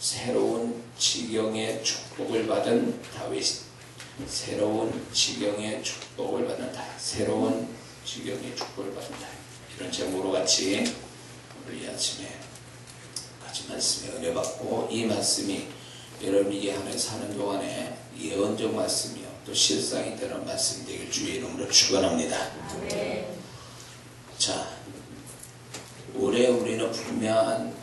새로운 지경의 축복을 받은 다윗, 새로운 지경의 축복을 받는 다윗, 새로운 지경의 축복을 받은 다윗, 이런 제목으로 같이 오늘 이 아침에 같이 말씀에 은혜 받고, 이 말씀이 여러분이 이 한 해 사는 동안에 예언적 말씀이요 또 실상이 되는 말씀이 되길 주의 이름으로 축원합니다. 자, 올해 우리는 분명한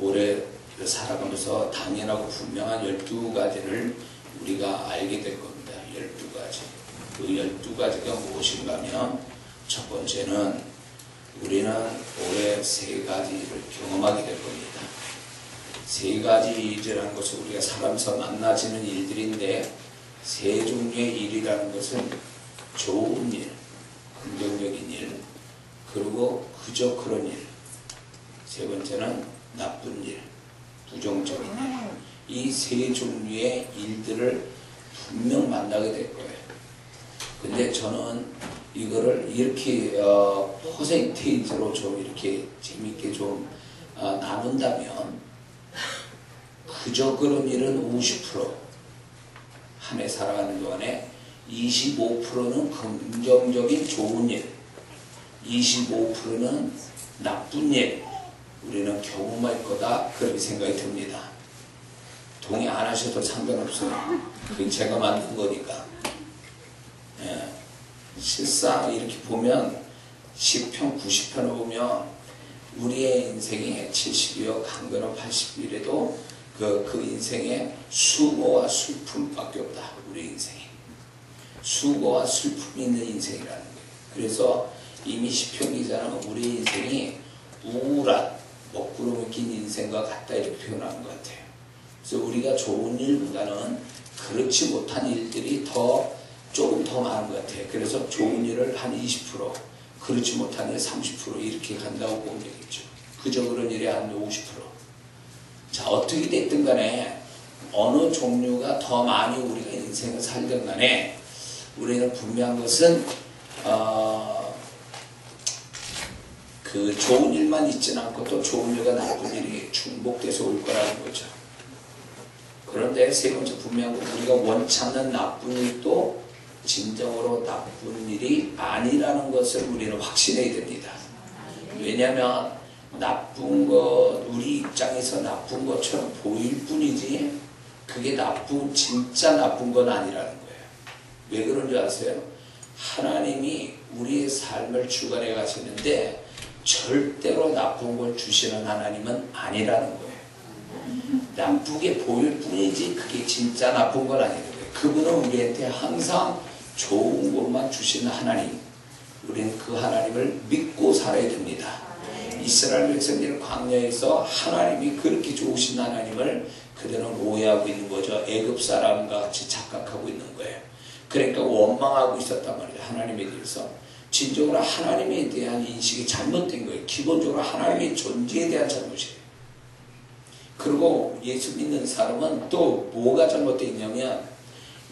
올해 살아가면서 당연하고 분명한 12가지를 우리가 알게 될 겁니다. 12가지. 그 12가지가 무엇인가 하면, 첫 번째는 우리는 올해 3가지를 경험하게 될 겁니다. 3가지 일이라는 것은 우리가 살아가면서 만나지는 일들인데, 3종류의 일이라는 것은 좋은 일, 긍정적인 일, 그리고 그저 그런 일, 3번째는 나쁜 일, 부정적인 일. 이 3종류의 일들을 분명 만나게 될 거예요. 근데 저는 이거를 이렇게 퍼센테이지로 좀 이렇게 재밌게 좀 나눈다면, 그저 그런 일은 50%, 한 해 살아가는 동안에 25%는 긍정적인 좋은 일, 25%는 나쁜 일 우리는 경험할 거다, 그렇게 생각이 듭니다. 동의 안 하셔도 상관없어요. 그게 제가 만든 거니까. 예. 실상 이렇게 보면 10편, 90편을 보면 우리의 인생에 70이요 강건은 80일에도 그 인생에 수고와 슬픔밖에 없다. 우리 인생에 수고와 슬픔이 있는 인생이라는 거예요. 그래서 이미 시편 기자는 우리 인생이 우울한 먹구름을 낀 인생과 같다, 이렇게 표현하는 것 같아요. 그래서 우리가 좋은 일보다는 그렇지 못한 일들이 조금 더 많은 것 같아요. 그래서 좋은 일을 한 20%, 그렇지 못한 일 30% 이렇게 간다고 보면 되겠죠. 그저 그런 일이 한 50%. 자, 어떻게 됐든 간에 어느 종류가 더 많이 우리가 인생을 살든 간에 우리는 분명한 것은 그 좋은 일만 있지는 않고 또 좋은 일과 나쁜 일이 중복돼서 올 거라는 거죠. 그런데 세 번째 분명한 건, 우리가 원치 않는 나쁜 일도 진정으로 나쁜 일이 아니라는 것을 우리는 확신해야 됩니다. 왜냐하면 나쁜 것, 우리 입장에서 나쁜 것처럼 보일 뿐이지 그게 진짜 나쁜 건 아니라는 거예요. 왜 그런 줄 아세요? 하나님이 우리의 삶을 주관해 가시는데 절대로 나쁜 걸 주시는 하나님은 아니라는 거예요. 나쁘게 보일 뿐이지 그게 진짜 나쁜 건 아니라는 거예요. 그분은 우리한테 항상 좋은 것만 주시는 하나님, 우리는 그 하나님을 믿고 살아야 됩니다. 이스라엘 백성들은 광야에서 하나님이 그렇게 좋으신 하나님을 그들은 오해하고 있는 거죠. 애굽 사람과 같이 착각하고 있는 거예요. 그러니까 원망하고 있었단 말이에요. 하나님에 대해서. 진정으로 하나님에 대한 인식이 잘못된 거예요. 기본적으로 하나님의 존재에 대한 잘못이에요. 그리고 예수 믿는 사람은 또 뭐가 잘못되어 있냐면,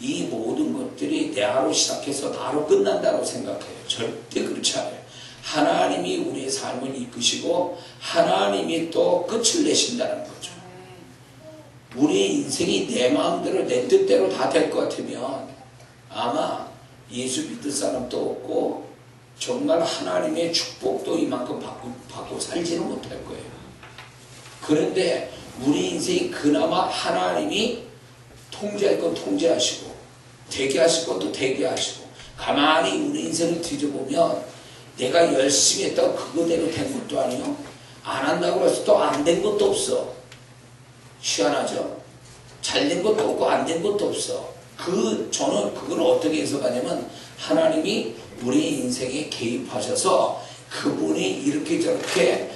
이 모든 것들이 내 하루 시작해서 나로 끝난다고 생각해요. 절대 그렇지 않아요. 하나님이 우리의 삶을 이끄시고 하나님이 또 끝을 내신다는 거죠. 우리의 인생이 내 마음대로 내 뜻대로 다 될 것 같으면 아마 예수 믿을 사람도 없고 정말 하나님의 축복도 이만큼 받고 살지는 못할 거예요. 그런데 우리 인생이 그나마 하나님이 통제할 건 통제하시고 되게 하실 건 또 되게 하시고, 가만히 우리 인생을 뒤져보면 내가 열심히 했다고 그거대로 된 것도 아니요, 안 한다고 해서 또 안 된 것도 없어. 희한하죠? 잘 된 것도 없고 안 된 것도 없어. 저는 그걸 어떻게 해석하냐면, 하나님이 우리 인생에 개입하셔서 그분이 이렇게 저렇게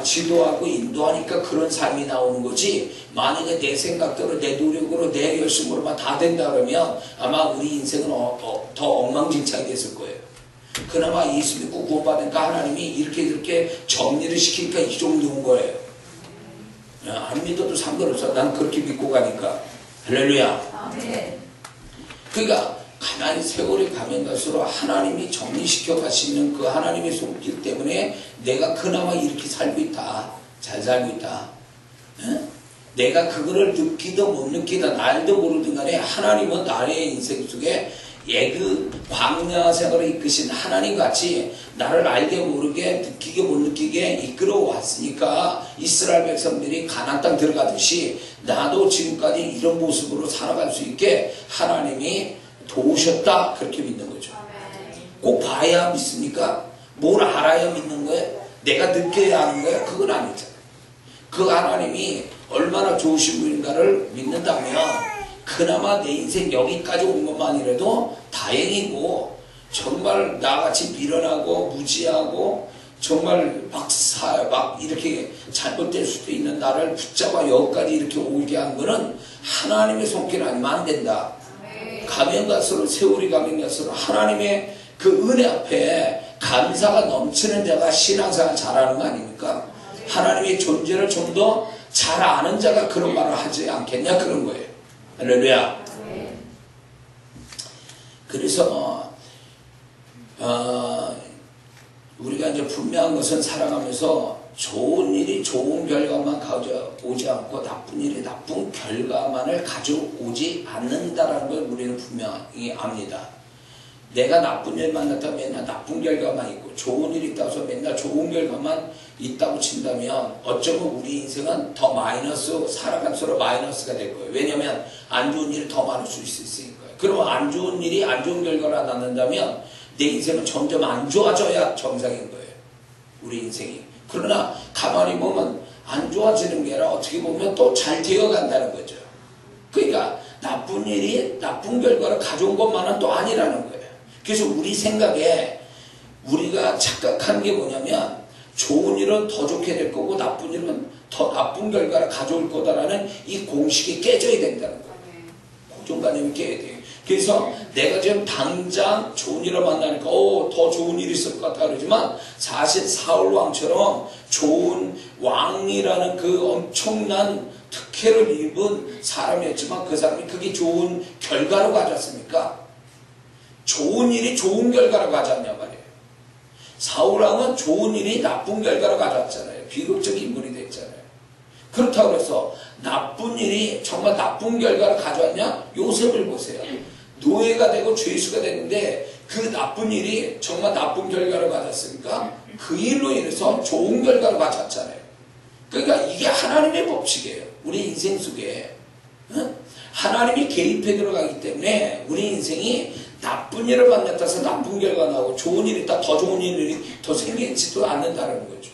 지도하고 인도하니까 그런 삶이 나오는 거지, 만약에 내 생각대로 내 노력으로 내 열심으로만 다 된다 그러면 아마 우리 인생은 더 엉망진창이 됐을 거예요. 그나마 예수 믿고 구원받으니까 하나님이 이렇게 정리를 시키니까 이 정도인 거예요. 안 믿어도 상관없어. 난 그렇게 믿고 가니까. 할렐루야. 그러니까 가만히 세월이 가면 갈수록 하나님이 정리시켜 가시는 그 하나님의 손길 때문에 내가 그나마 이렇게 살고 있다. 잘 살고 있다. 내가 그거를 느끼든 못 느끼든 알든 모르든 간에 하나님은 나의 인생 속에 그 광야 생활을 이끄신 하나님 같이 나를 알게 모르게 느끼게 못 느끼게 이끌어 왔으니까 이스라엘 백성들이 가나안 땅 들어가듯이 나도 지금까지 이런 모습으로 살아갈 수 있게 하나님이 도우셨다, 그렇게 믿는 거죠. 꼭 봐야 믿습니까? 뭘 알아야 믿는 거예요? 내가 느껴야 하는 거예요? 그건 아니잖아요. 그 하나님이 얼마나 좋으신 분인가를 믿는다면 그나마 내 인생 여기까지 온 것만이라도 다행이고, 정말 나같이 미련하고 무지하고 정말 막 이렇게 잘못될 수도 있는 나를 붙잡아 여기까지 이렇게 오게 한 거는 하나님의 손길 아니면 안 된다. 가면 갈수록, 세월이 가면 갈수록 하나님의 그 은혜 앞에 감사가 넘치는 자가 신앙생활 잘하는 거 아닙니까? 하나님의 존재를 좀 더 잘 아는 자가 그런 말을 하지 않겠냐, 그런 거예요. 할렐루야. 그래서 우리가 이제 분명한 것은 살아가면서 좋은 일이 좋은 결과만 가져오지 않고 나쁜 일이 나쁜 결과만을 가져오지 않는다라는 걸 우리는 분명히 압니다. 내가 나쁜 일 만났다고 맨날 나쁜 결과만 있고 좋은 일이 있다고 해서 맨날 좋은 결과만 있다고 친다면 어쩌면 우리 인생은 더 마이너스, 살아갈수록 마이너스가 될 거예요. 왜냐하면 안 좋은 일이 더 많을 수 있으니까요. 그러면 안 좋은 일이 안 좋은 결과를 낳는다면 내 인생은 점점 안 좋아져야 정상인 거예요. 우리 인생이. 그러나 가만히 보면 안 좋아지는 게 아니라 어떻게 보면 또 잘 되어간다는 거죠. 그러니까 나쁜 일이 나쁜 결과를 가져온 것만은 또 아니라는 거예요. 그래서 우리 생각에 우리가 착각하는 게 뭐냐면 좋은 일은 더 좋게 될 거고 나쁜 일은 더 나쁜 결과를 가져올 거다라는 이 공식이 깨져야 된다는 거예요. 고정관념이 깨야 돼요. 그래서 내가 지금 당장 좋은 일을 만나니까 더 좋은 일이 있을 것 같아 그러지만 사실 사울 왕처럼 좋은 왕이라는 그 엄청난 특혜를 입은 사람이었지만 그 사람이 그게 좋은 결과로 가졌습니까? 좋은 일이 좋은 결과로 가졌냐 말이에요. 사울왕은 좋은 일이 나쁜 결과로 가졌잖아요. 비극적 인물이 됐잖아요. 그렇다고 해서 나쁜 일이 정말 나쁜 결과를 가져왔냐? 요셉을 보세요. 노예가 되고 죄수가 됐는데 그 나쁜 일이 정말 나쁜 결과를 가졌으니까 그 일로 인해서 좋은 결과를 가졌잖아요. 그러니까 이게 하나님의 법칙이에요. 우리 인생 속에 하나님이 개입해 들어가기 때문에 우리 인생이 나쁜 일을 만났다 해서 나쁜 결과가 나오고 좋은 일이 있다 더 좋은 일이 더 생기지도 않는다는 거죠.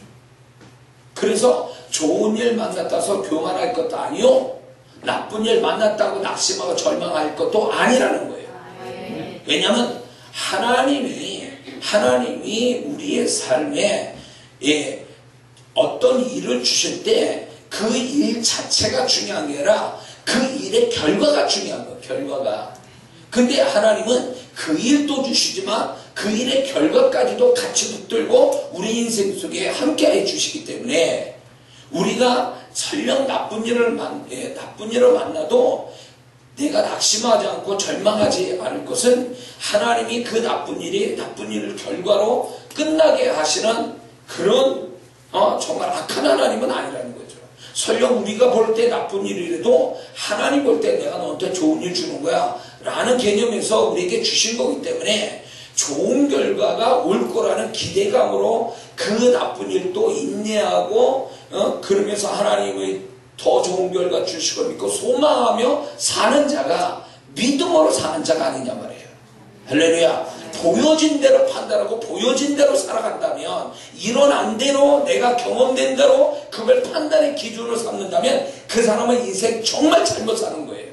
그래서 좋은 일 만났다 해서 교만할 것도 아니요, 나쁜 일 만났다고 낙심하고 절망할 것도 아니라는 거예요. 왜냐하면 하나님이 우리의 삶에 어떤 일을 주실 때 그 일 자체가 중요한 게 아니라 그 일의 결과가 중요한 거예요. 결과가. 근데 하나님은 그 일도 주시지만 그 일의 결과까지도 같이 붙들고 우리 인생 속에 함께 해 주시기 때문에 우리가 설령 나쁜 일을 만나도 내가 낙심하지 않고 절망하지 않을 것은 하나님이 그 나쁜 일을 결과로 끝나게 하시는 그런 정말 악한 하나님은 아니라는 거죠. 설령 우리가 볼 때 나쁜 일이라도 하나님 볼 때 내가 너한테 좋은 일 주는 거야 라는 개념에서 우리에게 주신 거기 때문에 좋은 결과가 올 거라는 기대감으로 그 나쁜 일도 인내하고 그러면서 하나님의 더 좋은 결과 주시고 믿고 소망하며 사는 자가 믿음으로 사는 자가 아니냐 말이에요. 할렐루야. 보여진 대로 판단하고 보여진 대로 살아간다면, 일어난 대로 내가 경험된 대로 그걸 판단의 기준으로 삼는다면 그 사람은 인생 정말 잘못 사는 거예요.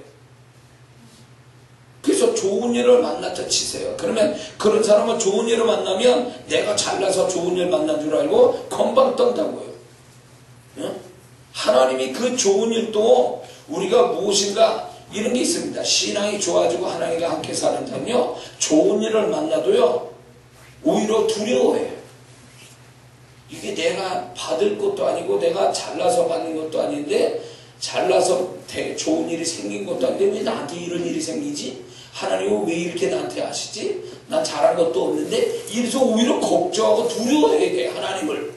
그래서 좋은 일을 만났다 치세요. 그러면 그런 사람은 좋은 일을 만나면 내가 잘나서 좋은 일 만난 줄 알고 건방 떤다고요. 하나님이 그 좋은 일도 우리가 무엇인가 이런 게 있습니다. 신앙이 좋아지고 하나님과 함께 사는 자는요, 좋은 일을 만나도요 오히려 두려워해요. 이게 내가 받을 것도 아니고 내가 잘나서 받는 것도 아닌데, 잘나서 좋은 일이 생긴 것도 아닌데 왜 나한테 이런 일이 생기지? 하나님은 왜 이렇게 나한테 하시지? 난 잘한 것도 없는데. 이래서 오히려 걱정하고 두려워해야 돼. 하나님을,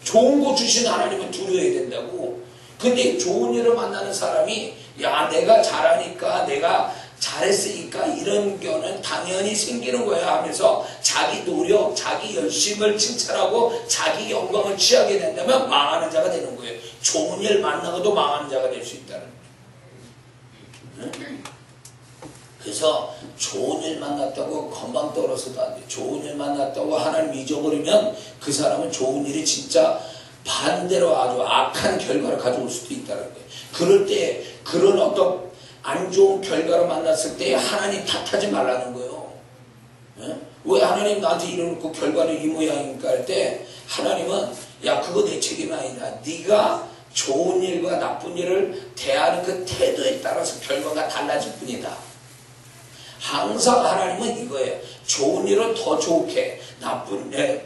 좋은 거 주신 하나님은 두려워해야 된다고. 근데 좋은 일을 만나는 사람이 야 내가 잘하니까 내가 잘했으니까 이런 경우는 당연히 생기는 거야 하면서 자기 노력, 자기 열심을 칭찬하고 자기 영광을 취하게 된다면 망하는 자가 되는 거예요. 좋은 일 만나고도 망하는 자가 될 수 있다는 거예요. 응? 그래서 좋은 일 만났다고 건방 떨어서도 안 돼. 좋은 일 만났다고 하나님 잊어버리면 그 사람은 좋은 일이 진짜 반대로 아주 악한 결과를 가져올 수도 있다는 거예요. 그럴 때 그런 어떤 안 좋은 결과를 만났을 때 하나님 탓하지 말라는 거예요. 예? 왜 하나님 나한테 이러놓고 결과는 이 모양인가 할 때 하나님은 야 그거 내 책임이 아니다. 네가 좋은 일과 나쁜 일을 대하는 그 태도에 따라서 결과가 달라질 뿐이다. 항상 하나님은 이거예요. 좋은 일은 더 좋게,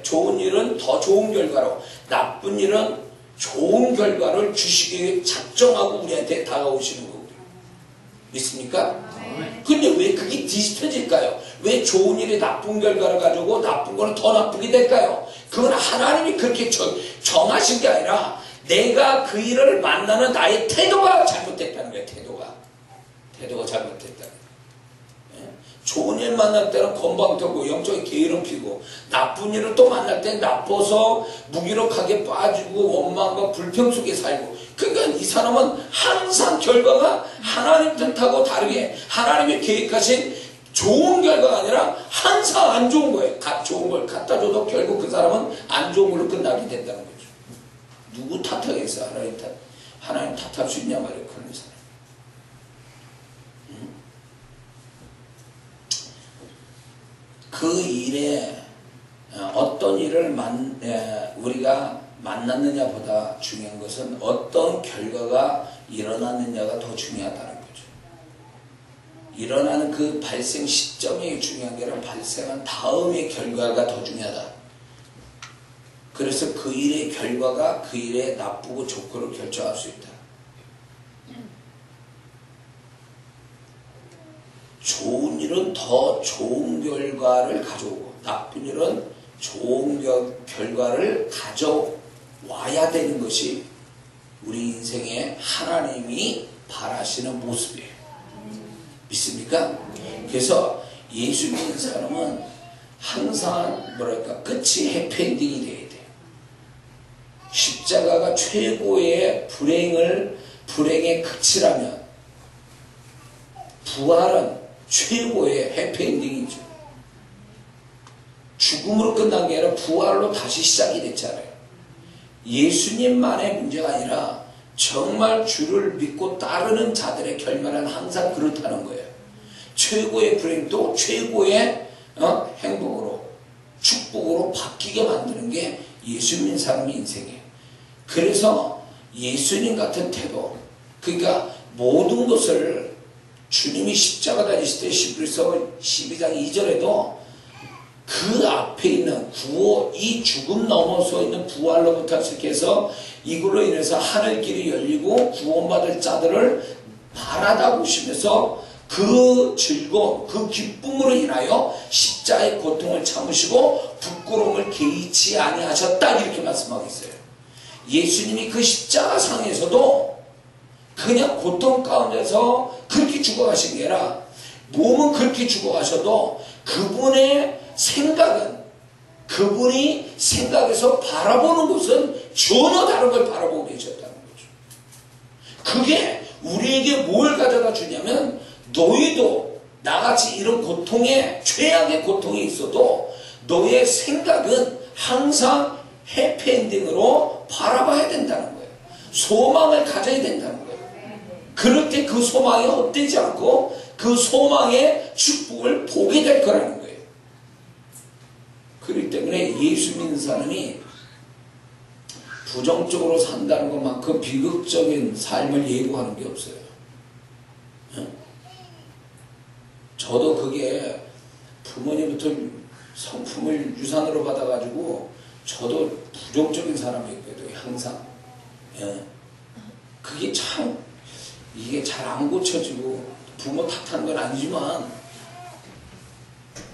좋은 일은 더 좋은 결과로, 나쁜 일은 좋은 결과를 주시기 위해 작정하고 우리한테 다가오시는 거예요. 믿습니까? 근데 왜 그게 뒤집혀질까요? 왜 좋은 일이 나쁜 결과를 가지고 나쁜 거는 더 나쁘게 될까요? 그건 하나님이 그렇게 정하신 게 아니라 내가 그 일을 만나는 나의 태도가 잘못됐다는 거예요. 태도가 잘못됐다는 거예요. 좋은 일 만날 때는 건방지고 영적인 게으름 피고 나쁜 일을 또 만날 때 나빠서 무기력하게 빠지고 원망과 불평 속에 살고 그러니까 이 사람은 항상 결과가 하나님 뜻하고 다르게 하나님이 계획하신 좋은 결과가 아니라 항상 안 좋은 거예요. 좋은 걸 갖다 줘도 결국 그 사람은 안 좋은 걸로 끝나게 된다는 거죠. 누구 탓하겠어? 하나님 탓할 수 있냐 말이에요. 그런 사람. 그 일에 어떤 일을 우리가 만났느냐보다 중요한 것은 어떤 결과가 일어났느냐가 더 중요하다는 거죠. 일어나는 그 발생 시점이 중요한 게 아니라 발생한 다음의 결과가 더 중요하다. 그래서 그 일의 결과가 그 일의 나쁘고 좋고를 결정할 수 있다. 좋은 일은 더 좋은 결과를 가져오고 나쁜 일은 좋은 결과를 가져와야 되는 것이 우리 인생에 하나님이 바라시는 모습이에요. 믿습니까? 그래서 예수 믿는 사람은 항상 끝이 해피엔딩이 돼야 돼요. 십자가가 최고의 불행의 끝이라면 부활은 최고의 해피엔딩이죠. 죽음으로 끝난 게 아니라 부활로 다시 시작이 됐잖아요. 예수님만의 문제가 아니라 정말 주를 믿고 따르는 자들의 결말은 항상 그렇다는 거예요. 최고의 불행도 최고의 행복으로 축복으로 바뀌게 만드는 게 예수 믿는 사람의 인생이에요. 그래서 예수님 같은 태도, 그러니까 모든 것을 주님이 십자가 다니실 때 히브리서 12장 2절에도 그 앞에 있는 구호, 이 죽음 넘어서 있는 부활로부터 시작해서 이걸로 인해서 하늘길이 열리고 구원받을 자들을 바라다 보시면서 그 즐거움, 그 기쁨으로 인하여 십자의 고통을 참으시고 부끄러움을 개의치 아니하셨다 이렇게 말씀하고 있어요. 예수님이 그 십자가 상에서도 그냥 고통 가운데서 그렇게 죽어가신 게 아니라 몸은 그렇게 죽어가셔도 그분의 생각은 그분이 생각에서 바라보는 것은 전혀 다른 걸 바라보고 계셨다는 거죠. 그게 우리에게 뭘 가져다 주냐면 너희도 나같이 이런 고통에 최악의 고통이 있어도 너의 생각은 항상 해피엔딩으로 바라봐야 된다는 거예요. 소망을 가져야 된다는 거예요. 그럴 때 그 소망이 헛되지 않고 그 소망의 축복을 보게 될 거라는 거예요. 그렇기 때문에 예수 믿는 사람이 부정적으로 산다는 것만큼 비극적인 삶을 예고하는 게 없어요. 저도 그게 부모님부터 성품을 유산으로 받아가지고 저도 부정적인 사람이었거든요. 항상. 그게 참 이게 잘 안 고쳐지고 부모 탓하는 건 아니지만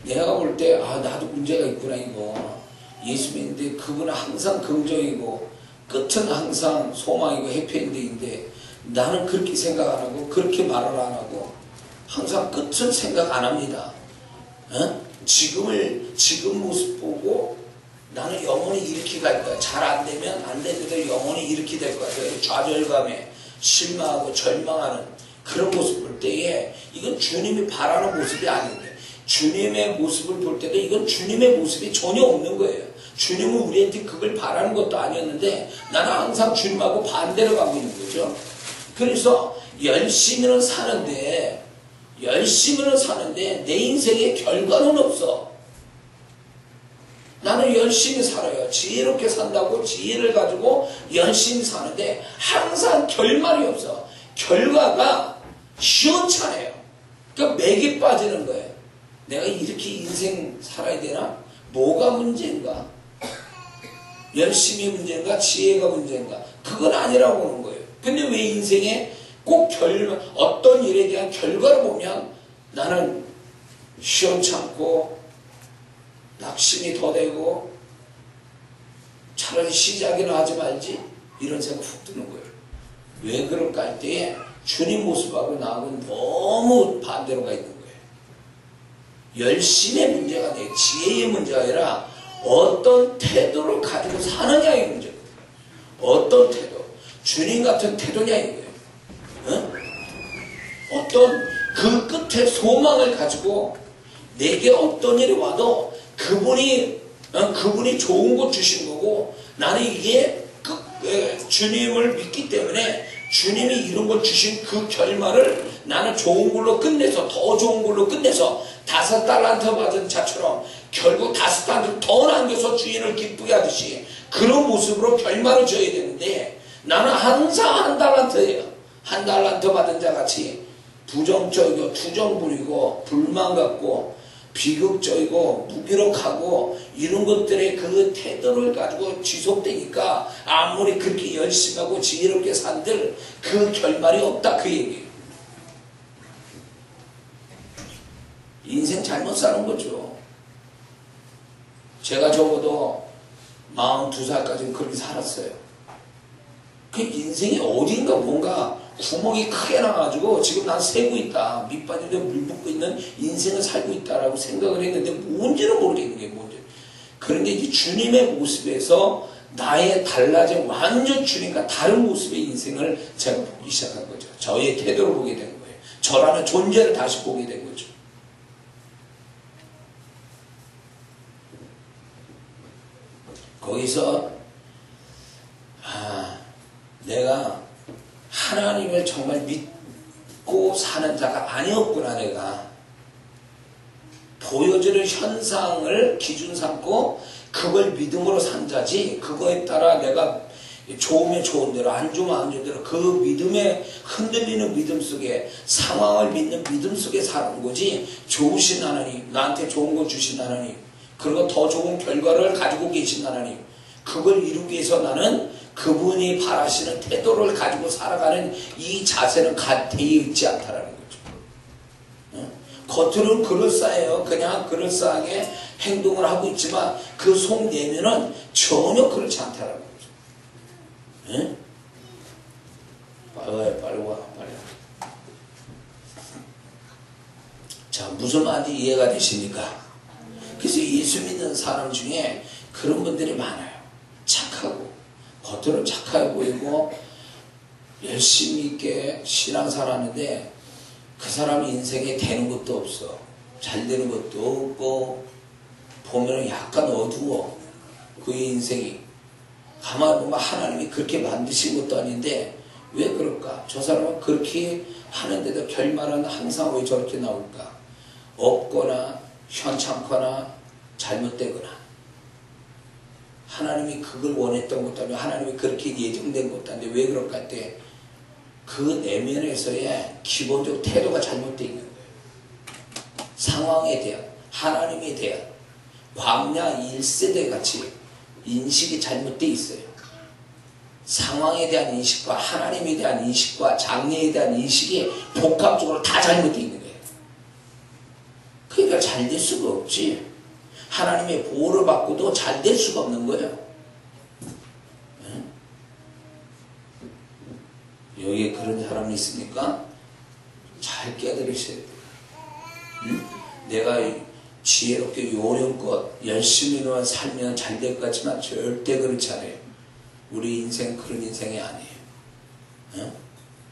내가 볼 때 나도 문제가 있구나 이거. 예수 믿는데 그분은 항상 긍정이고 끝은 항상 소망이고 해피엔딩인데 나는 그렇게 생각 안 하고 그렇게 말을 안 하고 항상 끝은 생각 안 합니다. 지금 모습 보고 나는 영원히 이렇게 갈 거야. 잘 안 되면 안 되더라도 영원히 이렇게 될 거야. 좌절감에 실망하고 절망하는 그런 모습 볼 때에 이건 주님이 바라는 모습이 아닌데, 주님의 모습을 볼 때도 이건 주님의 모습이 전혀 없는 거예요. 주님은 우리한테 그걸 바라는 것도 아니었는데 나는 항상 주님하고 반대로 가고 있는 거죠. 그래서 열심히는 사는데 내 인생에 결과는 없어. 나는 열심히 살아요. 지혜롭게 산다고 지혜를 가지고 열심히 사는데 항상 결말이 없어. 결과가 시원찮아요. 그러니까 맥이 빠지는 거예요. 내가 이렇게 인생 살아야 되나? 뭐가 문제인가? 열심히 문제인가? 지혜가 문제인가? 그건 아니라고 하는 거예요. 근데 왜 인생에 꼭 어떤 일에 대한 결과를 보면 나는 시원찮고 낙심이 더 되고 차라리 시작이나 하지 말지 이런 생각 훅 드는 거예요. 왜 그럴까 할 때에 주님 모습하고 나하고는 너무 반대로 가 있는 거예요. 열심의 문제가 아니에요. 지혜의 문제가 아니라 어떤 태도를 가지고 사느냐의 문제거든요. 어떤 태도, 주님 같은 태도냐 이거예요. 어떤 그 끝에 소망을 가지고 내게 어떤 일이 와도 그분이 좋은 것 주신 거고 나는 이게 주님을 믿기 때문에 주님이 이런 걸 주신 그 결말을 나는 좋은 걸로 끝내서 더 좋은 걸로 끝내서 5달란트 받은 자처럼 결국 5달란트 더 남겨서 주인을 기쁘게 하듯이 그런 모습으로 결말을 줘야 되는데 나는 항상 1달란트예요. 1달란트 받은 자같이 부정적이고 투정 부리고 불만 갖고 비극적이고 무기력하고 이런 것들의 그 태도를 가지고 지속되니까 아무리 그렇게 열심히 하고 지혜롭게 산들 그 결말이 없다 그 얘기예요. 인생 잘못 사는 거죠. 제가 적어도 42살까지는 그렇게 살았어요. 그 인생이 어딘가 뭔가 구멍이 크게 나가지고 지금 난 새고 있다. 밑바닥에 물 붓고 있는 인생을 살고 있다라고 생각을 했는데 뭔지는 모르겠는 게 뭔지. 그런데 이제 주님의 모습에서 나의 달라진 완전 주님과 다른 모습의 인생을 제가 보기 시작한 거죠. 저의 태도를 보게 된 거예요. 저라는 존재를 다시 보게 된 거죠. 거기서 내가 하나님을 정말 믿고 사는 자가 아니었구나. 내가 보여주는 현상을 기준 삼고 그걸 믿음으로 산 자지 그거에 따라 내가 좋으면 좋은 대로 안 좋으면 안 좋은 대로 그 믿음에 흔들리는 믿음 속에 상황을 믿는 믿음 속에 사는 거지. 좋으신 하나님, 나한테 좋은 거 주신 하나님, 그리고 더 좋은 결과를 가지고 계신 하나님, 그걸 이루기 위해서 나는 그분이 바라시는 태도를 가지고 살아가는 이 자세는 되어 있지 않다라는 거죠. 겉으로는 그럴싸해요. 그냥 그럴싸하게 행동을 하고 있지만 그 속 내면은 전혀 그렇지 않다라는 거죠. 빨리 와. 자, 무슨 말인지 이해가 되십니까? 그래서 예수 믿는 사람 중에 그런 분들이 많아요. 착하고 겉으로 착해 보이고 열심히 있게 신앙생활 하는데 그 사람이 인생에 되는 것도 없어. 잘 되는 것도 없고 보면 약간 어두워. 그의 인생이. 가만히 보면 하나님이 그렇게 만드신 것도 아닌데 왜 그럴까? 저 사람은 그렇게 하는데도 결말은 항상 왜 저렇게 나올까? 없거나 현찮거나 잘못되거나. 하나님이 그걸 원했던 것도 아니고 하나님이 그렇게 예정된 것도 아닌데 왜 그럴까 할 때 그 내면에서의 기본적 태도가 잘못되어 있는 거예요. 상황에 대한, 하나님에 대한 광야 1세대 같이 인식이 잘못되어 있어요. 상황에 대한 인식과 하나님에 대한 인식과 장래에 대한 인식이 복합적으로 다 잘못되어 있는 거예요. 그러니까 잘 될 수가 없지. 하나님의 보호를 받고도 잘 될 수가 없는 거예요. 여기에 그런 사람이 있습니까? 잘 깨달으셔야 돼요. 응? 내가 지혜롭게 요령껏 열심히만 살면 잘 될 것 같지만 절대 그렇지 않아요. 우리 인생 그런 인생이 아니에요. 응?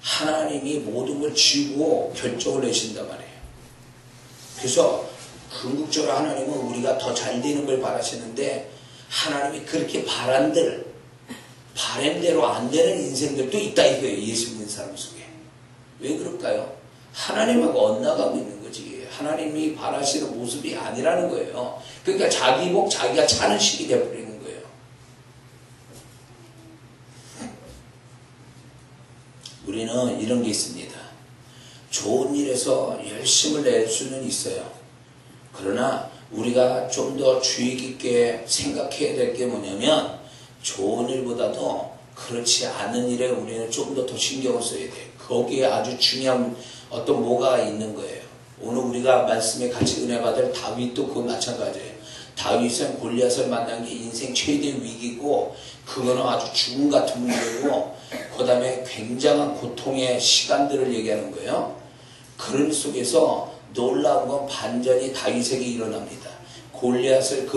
하나님이 모든 걸 지고 결정을 내신단 말이에요. 그래서 궁극적으로 하나님은 우리가 더 잘 되는 걸 바라시는데 하나님이 그렇게 바람대로 안 되는 인생들도 있다 이거예요. 예수 믿는 사람 속에. 왜 그럴까요? 하나님하고 엇나가고 있는 거지. 하나님이 바라시는 모습이 아니라는 거예요. 그러니까 자기 복 자기가 차는 식이 되어버리는 거예요. 우리는 이런 게 있습니다. 좋은 일에서 열심을 낼 수는 있어요. 그러나 우리가 좀 더 주의 깊게 생각해야 될 게 뭐냐면 좋은 일보다도 그렇지 않은 일에 우리는 좀 더 신경을 써야 돼요. 거기에 아주 중요한 어떤 뭐가 있는 거예요. 오늘 우리가 말씀에 같이 은혜 받을 다윗도 그거 마찬가지예요. 다윗은 골리앗을 만난 게 인생 최대 위기고 그거는 아주 죽음 같은 문제고 그 다음에 굉장한 고통의 시간들을 얘기하는 거예요. 그런 속에서 놀라운 건 반전이 다윗에게 일어납니다. 골리앗을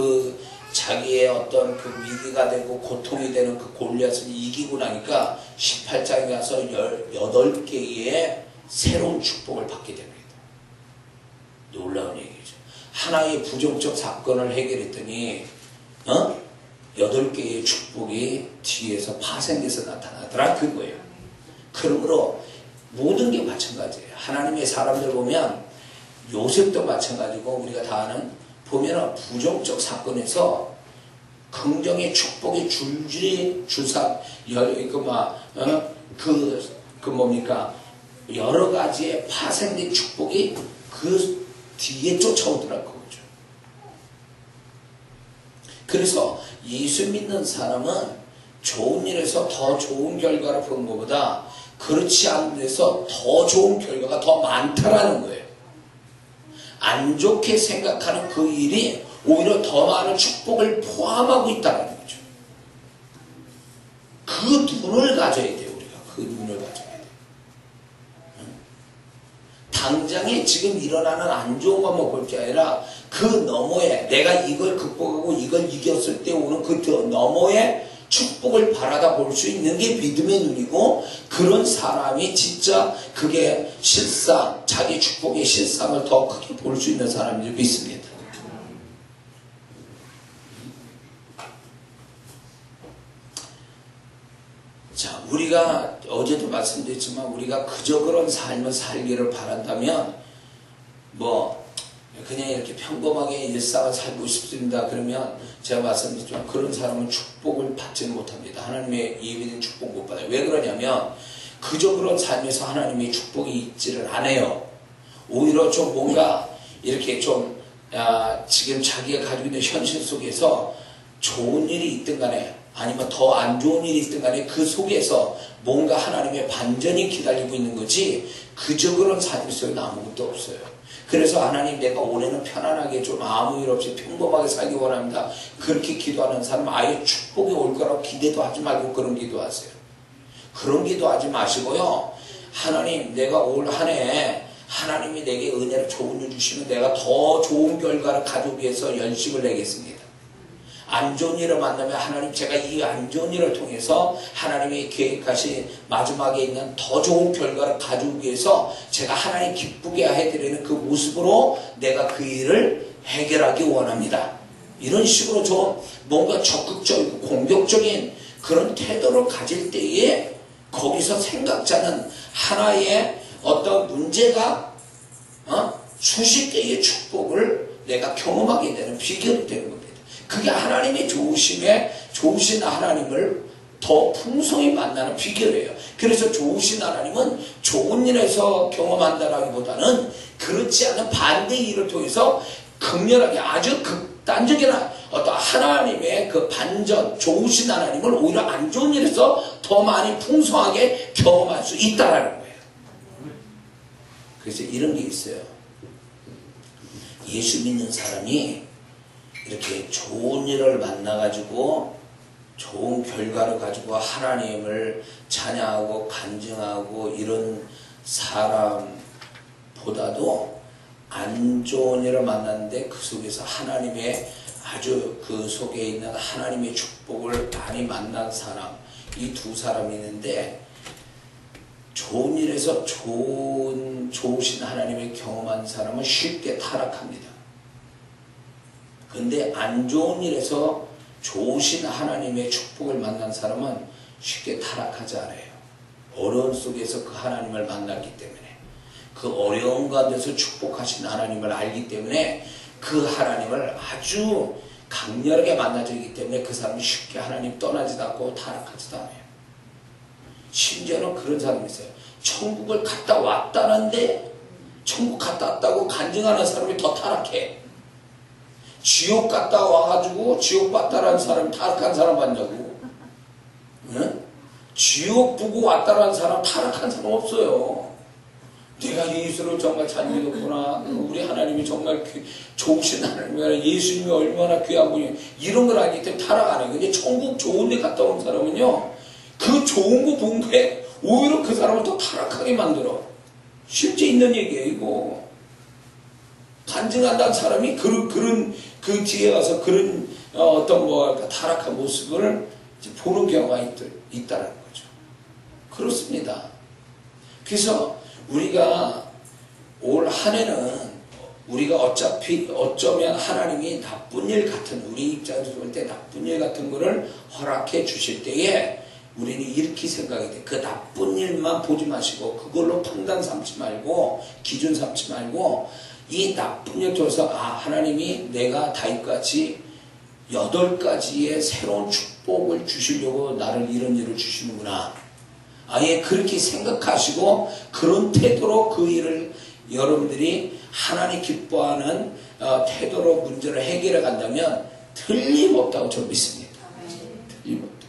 자기의 어떤 그 위기가 되고 고통이 되는 그 골리앗을 이기고 나니까 18장에 가서 18개의 새로운 축복을 받게 됩니다. 놀라운 얘기죠. 하나의 부정적 사건을 해결했더니 8개의 축복이 뒤에서 파생돼서 나타나더라 그거예요. 그러므로 모든 게 마찬가지예요. 하나님의 사람들 보면 요셉도 마찬가지고 우리가 다 아는 보면 부정적 사건에서 긍정의 축복이 줄줄이 뭡니까 여러 가지의 파생된 축복이 그 뒤에 쫓아오더라고요. 그래서 예수 믿는 사람은 좋은 일에서 더 좋은 결과를 보는 것보다 그렇지 않은 데서 더 좋은 결과가 더 많다라는 거예요. 안 좋게 생각하는 그 일이 오히려 더 많은 축복을 포함하고 있다는 거죠. 그 눈을 가져야 돼요. 우리가 그 눈을 가져야 돼요. 당장에 지금 일어나는 안 좋은 것만 볼 게 아니라 그 너머에 내가 이걸 극복하고 이걸 이겼을 때 오는 그 너머에 축복을 바라다 볼 수 있는 게 믿음의 눈이고 그런 사람이 진짜 그게 실상, 자기 축복의 실상을 더 크게 볼 수 있는 사람이 믿습니다. 자, 우리가 어제도 말씀드렸지만 우리가 그저 그런 삶을 살기를 바란다면 그냥 이렇게 평범하게 일상을 살고 싶습니다. 그러면 제가 말씀드렸지만 그런 사람은 축복을 받지는 못합니다. 하나님의 예비된 축복 못 받아요. 왜 그러냐면 그저 그런 삶에서 하나님의 축복이 있지를 않아요. 오히려 좀 뭔가 이렇게 좀 지금 자기가 가지고 있는 현실 속에서 좋은 일이 있든 간에 아니면 더 안 좋은 일이 있든 간에 그 속에서 뭔가 하나님의 반전이 기다리고 있는 거지 그저 그런 삶 속에는 아무것도 없어요. 그래서 하나님 내가 올해는 편안하게 좀 아무 일 없이 평범하게 살기 원합니다. 그렇게 기도하는 사람은 아예 축복이 올 거라고 기대도 하지 말고 그런 기도하세요. 그런 기도하지 마시고요. 하나님 내가 올 한 해 하나님이 내게 은혜를 좋은 일 주시면 내가 더 좋은 결과를 가져오기 위해서 열심을 내겠습니다. 안 좋은 일을 만나면 하나님 제가 이 안 좋은 일을 통해서 하나님이 계획하신 마지막에 있는 더 좋은 결과를 가져오기 위해서 제가 하나님 기쁘게 해드리는 그 모습으로 내가 그 일을 해결하기 원합니다. 이런 식으로 좀 뭔가 적극적이고 공격적인 그런 태도를 가질 때에 거기서 생각지 않은 하나의 어떤 문제가 수십 개의 축복을 내가 경험하게 되는 비결이 되는 겁니다. 그게 하나님의 좋으신 하나님을 더 풍성히 만나는 비결이에요. 그래서 좋으신 하나님은 좋은 일에서 경험한다라기보다는 그렇지 않은 반대의 일을 통해서 극렬하게 아주 극단적인 어떤 하나님의 그 반전, 좋으신 하나님을 오히려 안 좋은 일에서 더 많이 풍성하게 경험할 수 있다라는 거예요. 그래서 이런 게 있어요. 예수 믿는 사람이 이렇게 좋은 일을 만나가지고 좋은 결과를 가지고 하나님을 찬양하고 간증하고 이런 사람보다도 안 좋은 일을 만났는데 그 속에서 하나님의 아주 그 속에 있는 하나님의 축복을 많이 만난 사람, 이 두 사람이 있는데 좋은 일에서 좋으신 하나님의 경험한 사람은 쉽게 타락합니다. 근데 안 좋은 일에서 좋으신 하나님의 축복을 만난 사람은 쉽게 타락하지 않아요. 어려움 속에서 그 하나님을 만났기 때문에, 그 어려움 가운데서 축복하신 하나님을 알기 때문에 그 하나님을 아주 강렬하게 만나주기 때문에 그 사람이 쉽게 하나님 떠나지도 않고 타락하지도 않아요. 심지어는 그런 사람이 있어요. 천국을 갔다 왔다는데 천국 갔다 왔다고 간증하는 사람이 더 타락해. 지옥 갔다 와가지고 지옥 봤다라는 사람이 타락한 사람 봤냐고. 응? 지옥 보고 왔다라는 사람 타락한 사람 없어요. 내가 예수를 정말 잘 믿었구나. 우리 하나님이 정말 좋으신 하나님이야. 예수님이 얼마나 귀한 분이, 이런 걸 알기 때문에 타락 안 해요. 근데 천국 좋은 데 갔다 온 사람은요, 그 좋은 거 본 거에 오히려 그 사람을 더 타락하게 만들어. 실제 있는 얘기예요, 이거. 간증한다는 사람이 그 뒤에 가서 그런 어떤 타락한 모습을 이제 보는 경우가 있다는 거죠. 그렇습니다. 그래서 우리가 올 한 해는 우리가 어쩌면 하나님이 나쁜 일 같은, 우리 입장에서 볼 때 나쁜 일 같은 거를 허락해 주실 때에 우리는 이렇게 생각이 돼. 그 나쁜 일만 보지 마시고 그걸로 판단 삼지 말고 기준 삼지 말고 이 나쁜 일 통해서 하나님이 내가 다윗같이 8가지의 새로운 축복을 주시려고 나를 이런 일을 주시는구나. 아예 그렇게 생각하시고 그런 태도로 그 일을 여러분들이 하나님 기뻐하는 태도로 문제를 해결해 간다면 틀림없다고 저는 믿습니다. 틀림없다.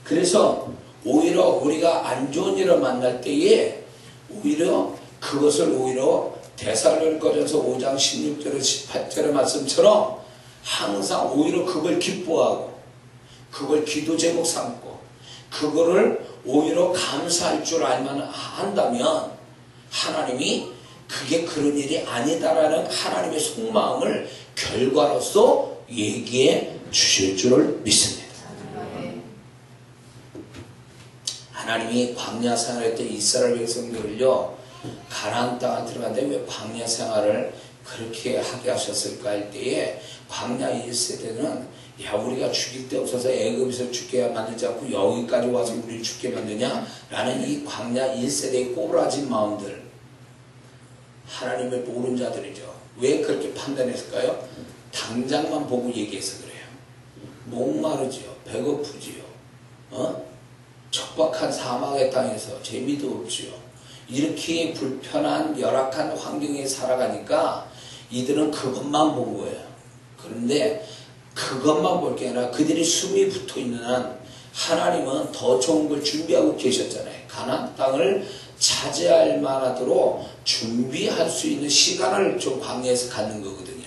그래서 오히려 우리가 안 좋은 일을 만날 때에 오히려 그것을 오히려 데살로니가전서 5장 16절에 18절의 말씀처럼 항상 오히려 그걸 기뻐하고 그걸 기도 제목 삼고 그거를 오히려 감사할 줄 알만 한다면 하나님이 그게 그런 일이 아니다라는 하나님의 속마음을 결과로서 얘기해 주실 줄을 믿습니다. 하나님이 광야 생활할 때 이스라엘 백성들을요 가나안 땅에 들어갔는데 왜 광야 생활을 그렇게 하게 하셨을까 할 때에 광야 1세대는 야 우리가 죽일 데 없어서 애굽에서 죽게 만들지 않고 여기까지 와서 우리를 죽게 만드냐 라는 이 광야 1세대의 꼬부라진 마음들, 하나님을 모르는 자들이죠. 왜 그렇게 판단했을까요? 당장만 보고 얘기해서 그래요. 목마르지요, 배고프지요, 척박한 사막의 땅에서 재미도 없지요. 이렇게 불편한 열악한 환경에 살아가니까 이들은 그것만 본 거예요. 그런데 그것만 볼 게 아니라 그들이 숨이 붙어있는 한 하나님은 더 좋은 걸 준비하고 계셨잖아요. 가나안 땅을 차지할 만하도록 준비할 수 있는 시간을 좀 광야에서 갖는 거거든요.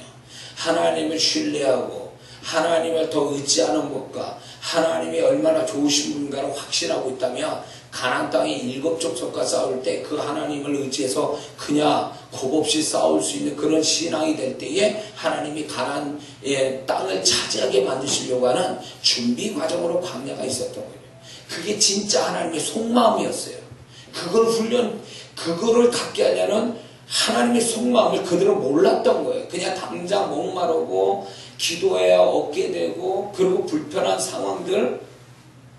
하나님을 신뢰하고 하나님을 더 의지하는 것과 하나님이 얼마나 좋으신 분인가를 확신하고 있다면 가나안 땅의 7족속과 싸울 때 그 하나님을 의지해서 그냥 겁없이 싸울 수 있는 그런 신앙이 될 때에 하나님이 가나안의 땅을 차지하게 만드시려고 하는 준비 과정으로 광야가 있었던 거예요. 그게 진짜 하나님의 속마음이었어요. 그거를 갖게 하려는 하나님의 속마음을 그들은 몰랐던 거예요. 그냥 당장 목마르고 기도해야 얻게 되고 그리고 불편한 상황들,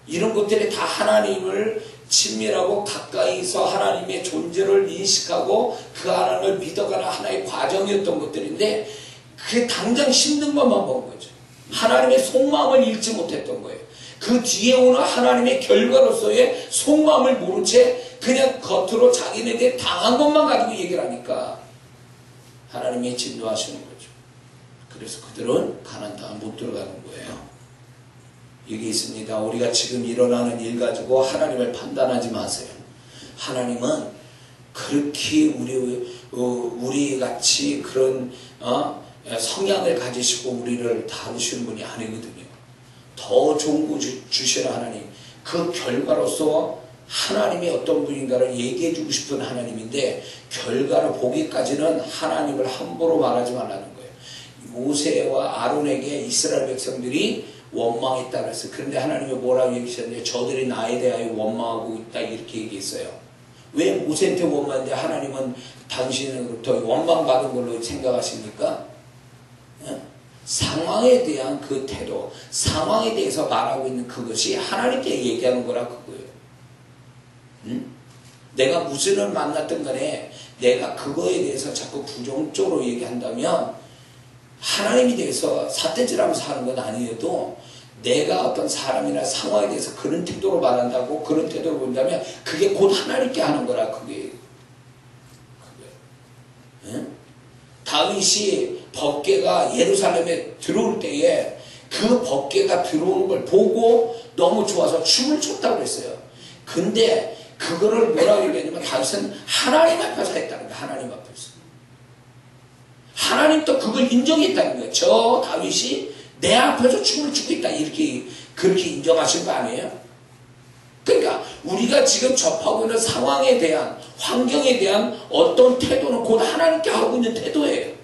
이런 것들이 다 하나님을 친밀하고 가까이서 하나님의 존재를 인식하고 그 하나님을 믿어가는 하나의 과정이었던 것들인데 그게 당장 힘든 것만 본 거죠. 하나님의 속마음을 읽지 못했던 거예요. 그 뒤에 오는 하나님의 결과로서의 속마음을 모른 채 그냥 겉으로 자기네들이 당한 것만 가지고 얘기를 하니까 하나님이 진노하시는 거죠. 그래서 그들은 가나안 땅에 못 들어가는 거예요. 여기 있습니다. 우리가 지금 일어나는 일 가지고 하나님을 판단하지 마세요. 하나님은 그렇게 우리 같이 그런 성향을 가지시고 우리를 다루시는 분이 아니거든요. 더 좋은 거 주시는 하나님, 그 결과로서 하나님이 어떤 분인가를 얘기해 주고 싶은 하나님인데 결과를 보기까지는 하나님을 함부로 말하지 말라는 거예요. 모세와 아론에게 이스라엘 백성들이 원망했다 그랬어요. 그런데 하나님이 뭐라고 얘기하셨는데 저들이 나에 대하여 원망하고 있다 이렇게 얘기했어요. 왜 모세한테 원망했는데 하나님은 당신으로부터 원망받은 걸로 생각하십니까? 상황에 대한 그 태도, 상황에 대해서 말하고 있는 그것이 하나님께 얘기하는 거라 그거예요. 내가 무슨 을 만났든 간에 내가 그거에 대해서 자꾸 부정적으로 얘기한다면 하나님에 대해서 삿대질하면서 하는 건 아니어도 내가 어떤 사람이나 상황에 대해서 그런 태도로 말한다고 그런 태도로 본다면 그게 곧 하나님께 하는 거라 그게. 다윗이 법궤가 예루살렘에 들어올 때에 그 법궤가 들어오는 걸 보고 너무 좋아서 춤을 췄다고 했어요. 근데 그거를 뭐라고 얘기하냐면 다윗은 하나님 앞에서 했다는 거예요. 하나님 앞에서. 하나님도 그걸 인정했다는 거예요. 저 다윗이 내 앞에서 춤을 추고 있다. 이렇게 그렇게 인정하신 거 아니에요? 그러니까 우리가 지금 접하고 있는 상황에 대한 환경에 대한 어떤 태도는 곧 하나님께 하고 있는 태도예요.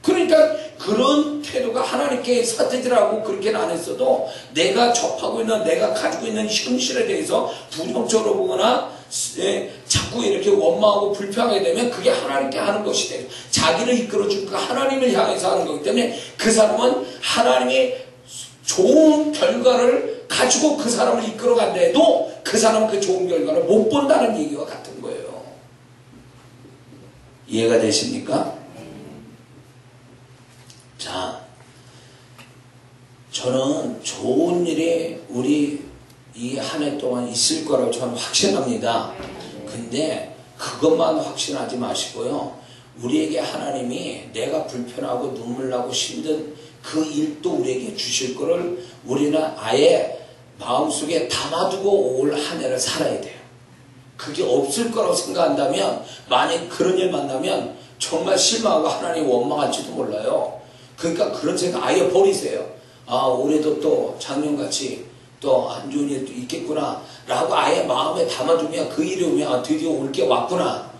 그러니까 그런 태도가 하나님께 삿대질하고 그렇게는 안 했어도 내가 접하고 있는 내가 가지고 있는 현실에 대해서 부정적으로 보거나 자꾸 이렇게 원망하고 불평하게 되면 그게 하나님께 하는 것이 돼요. 자기를 이끌어줄 그 하나님을 향해서 하는 거기 때문에 그 사람은 하나님이 좋은 결과를 가지고 그 사람을 이끌어간다 해도 그 사람은 그 좋은 결과를 못 본다는 얘기와 같은 거예요. 이해가 되십니까? 자, 저는 좋은 일이 우리 이 한 해 동안 있을 거라고 저는 확신합니다. 근데 그것만 확신하지 마시고요. 우리에게 하나님이 내가 불편하고 눈물 나고 힘든 그 일도 우리에게 주실 거를 우리는 아예 마음속에 담아두고 올 한 해를 살아야 돼요. 그게 없을 거라고 생각한다면 만약 그런 일 만나면 정말 실망하고 하나님 원망할지도 몰라요. 그러니까 그런 생각 아예 버리세요. 아, 올해도 또 작년같이 또 안 좋은 일도 있겠구나 라고 아예 마음에 담아두면 그 일이 오면 드디어 올 게 왔구나.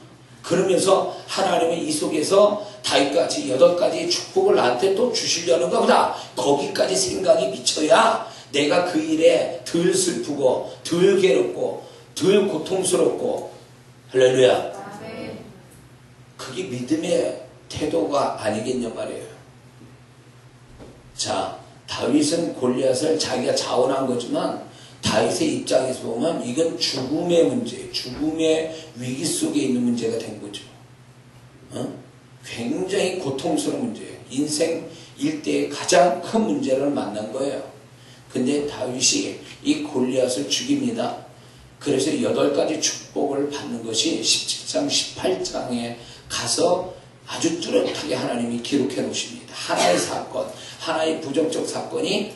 그러면서 하나님은 이 속에서 다윗까지 8가지 축복을 나한테 또 주시려는가 보다. 거기까지 생각이 미쳐야 내가 그 일에 덜 슬프고 덜 괴롭고 덜 고통스럽고 할렐루야. 그게 믿음의 태도가 아니겠냐 말이에요. 자, 다윗은 골리앗을 자기가 자원한 거지만 다윗의 입장에서 보면 이건 죽음의 문제, 죽음의 위기 속에 있는 문제가 된 거죠. 굉장히 고통스러운 문제예요. 인생 일대의 가장 큰 문제를 만난 거예요. 근데 다윗이 이 골리앗을 죽입니다. 그래서 8가지 축복을 받는 것이 17장, 18장에 가서 아주 뚜렷하게 하나님이 기록해 놓으십니다. 하나의 사건, 하나의 부정적 사건이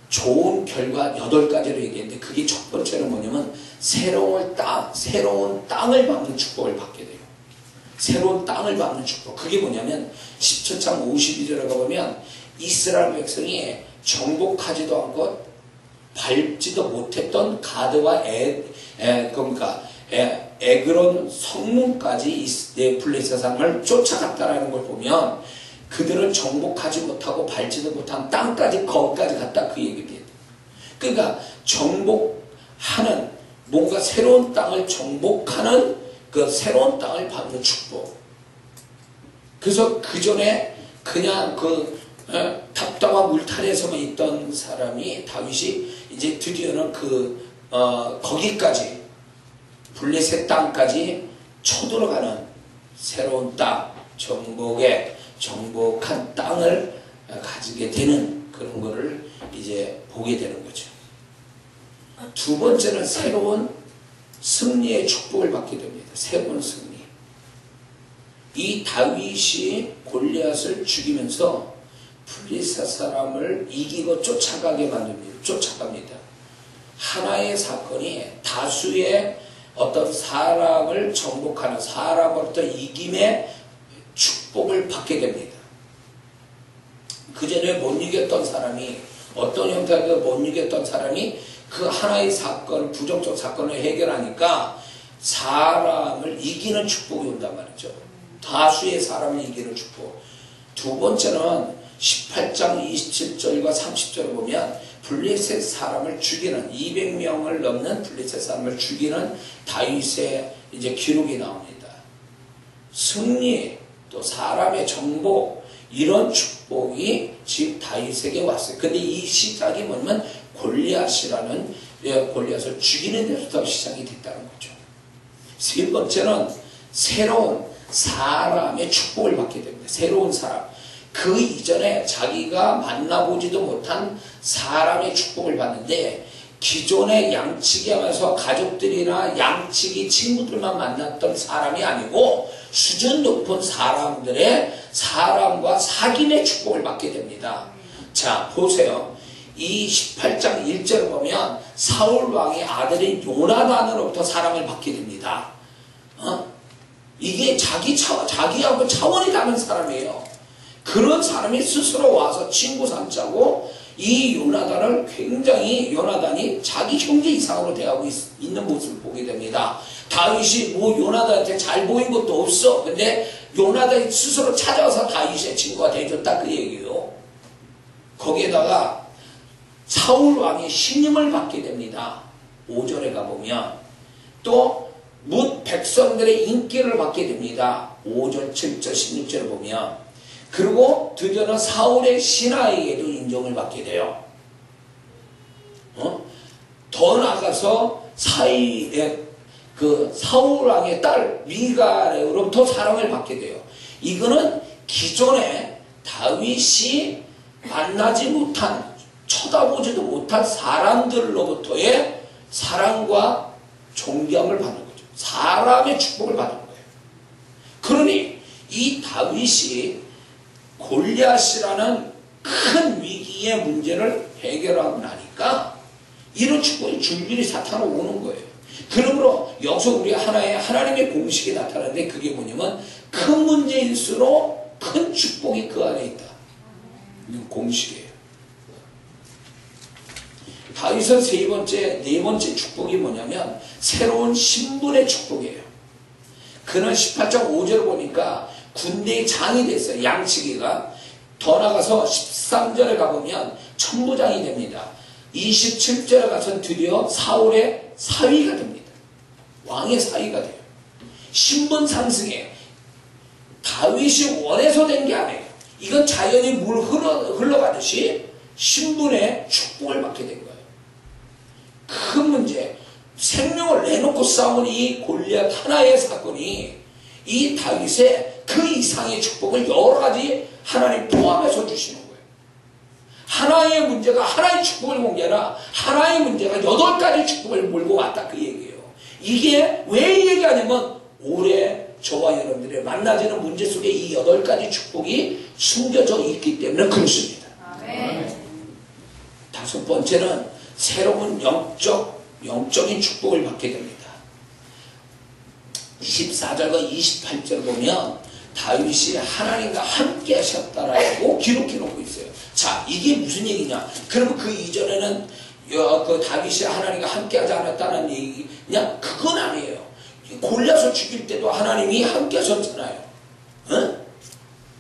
좋은 결과 8가지로 얘기했는데 그게 첫 번째는 뭐냐면 새로운 땅을 받는 축복을 받게 돼요. 새로운 땅을 받는 축복. 그게 뭐냐면 17장 52절에 가보면 이스라엘 백성이 정복하지도 않고 밟지도 못했던 가드와 에그론 성문까지 블레셋 사람을 쫓아갔다라는 걸 보면 그들은 정복하지 못하고 밟지도 못한 땅까지 거기까지 갔다 그 얘기입니다. 그러니까 정복하는 뭔가 새로운 땅을 정복하는 그 새로운 땅을 받는 축복. 그래서 그 전에 그냥 그 답답한 울타리에서만 있던 사람이 다윗이 이제 드디어는 거기까지 블레셋 땅까지 쳐들어가는 새로운 땅, 정복한 땅을 가지게 되는 그런 거를 이제 보게 되는 거죠. 두 번째는 새로운 승리의 축복을 받게 됩니다. 새로운 승리. 이 다윗이 골리앗을 죽이면서 블레셋 사람을 이기고 쫓아가게 만듭니다. 쫓아갑니다. 하나의 사건이 다수의 어떤 사람을 정복하는 사람으로부터 이김의 축복을 받게 됩니다. 그 전에 못 이겼던 사람이, 어떤 형태로 못 이겼던 사람이 그 하나의 사건, 부정적 사건을 해결하니까 사람을 이기는 축복이 온단 말이죠. 다수의 사람을 이기는 축복. 두 번째는 18장 27절과 30절을 보면 블레셋 사람을 죽이는 200명을 넘는 블레셋 사람을 죽이는 다윗의 이제 기록이 나옵니다. 승리, 또 사람의 정복, 이런 축복이 지금 다윗에게 왔어요. 근데 이 시작이 뭐냐면 골리앗이라는, 골리앗을 죽이는 데서부터 시작이 됐다는 거죠. 세 번째는 새로운 사람의 축복을 받게 됩니다. 새로운 사람. 그 이전에 자기가 만나보지도 못한 사람의 축복을 받는데, 기존에 양치기 하면서 가족들이나 양치기 친구들만 만났던 사람이 아니고 수준 높은 사람과 사귐의 축복을 받게 됩니다. 자, 보세요. 이 18장 1절을 보면 사울 왕의 아들인 요나단으로부터 사랑을 받게 됩니다. 이게 자기하고 차원이 다른 사람이에요. 그런 사람이 스스로 와서 친구 삼자고, 이 요나단을 굉장히, 요나단이 자기 형제 이상으로 대하고 있는 모습을 보게 됩니다. 다윗이 뭐 요나단한테 잘 보인 것도 없어. 근데 요나단이 스스로 찾아와서 다윗의 친구가 돼줬다, 그 얘기예요. 거기에다가 사울 왕이 신임을 받게 됩니다. 5절에 가보면 또 뭇 백성들의 인기를 받게 됩니다. 5절, 7절, 16절을 보면, 그리고 드디어는 사울의 신하에게도 인정을 받게 돼요. 더 나아가서 그 사울 왕의 딸 미갈로부터 사랑을 받게 돼요. 이거는 기존에 다윗이 만나지 못한, 쳐다보지도 못한 사람들로부터의 사랑과 존경을 받는 거죠. 사람의 축복을 받는 거예요. 그러니 이 다윗이 골리앗이라는 큰 위기의 문제를 해결하고 나니까 이런 축복이 줄줄이 사탄으로 오는 거예요. 그러므로 여기서 우리 하나님의 공식이 나타나는데, 그게 뭐냐면 큰 문제일수록 큰 축복이 그 안에 있다. 이건 공식이에요. 다윗은 네 번째 축복이 뭐냐면 새로운 신분의 축복이에요. 그는 18장 5절을 보니까 군대의 장이 됐어요. 양치기가. 더 나가서 13절에 가보면 천부장이 됩니다. 27절에 가서는 드디어 사울의 사위가 됩니다. 왕의 사위가 돼요. 신분 상승에 다윗이 원해서 된 게 아니에요. 이건 자연히 물 흘러가듯이 신분의 축복을 받게 된 거예요. 큰 문제, 생명을 내놓고 싸운 이 골리앗 하나의 사건이 이 다윗의 그 이상의 축복을 여러 가지 하나님 포함해서 주시는 거예요. 하나의 문제가 하나의 축복을 본 게 아니라 하나의 문제가 8가지 축복을 몰고 왔다, 그 얘기예요. 이게 왜 얘기하냐면 올해 저와 여러분들의 만나지는 문제 속에 이 8가지 축복이 숨겨져 있기 때문에 그렇습니다. 아멘. 다섯 번째는 새로운 영적인 축복을 받게 됩니다. 24절과 28절 보면 다윗이 하나님과 함께 하셨다라고 기록해 놓고 있어요. 자, 이게 무슨 얘기냐? 그러면 그 이전에는 그 다윗이 하나님과 함께 하지 않았다는 얘기냐? 그건 아니에요. 골리앗을 죽일 때도 하나님이 함께 하셨잖아요.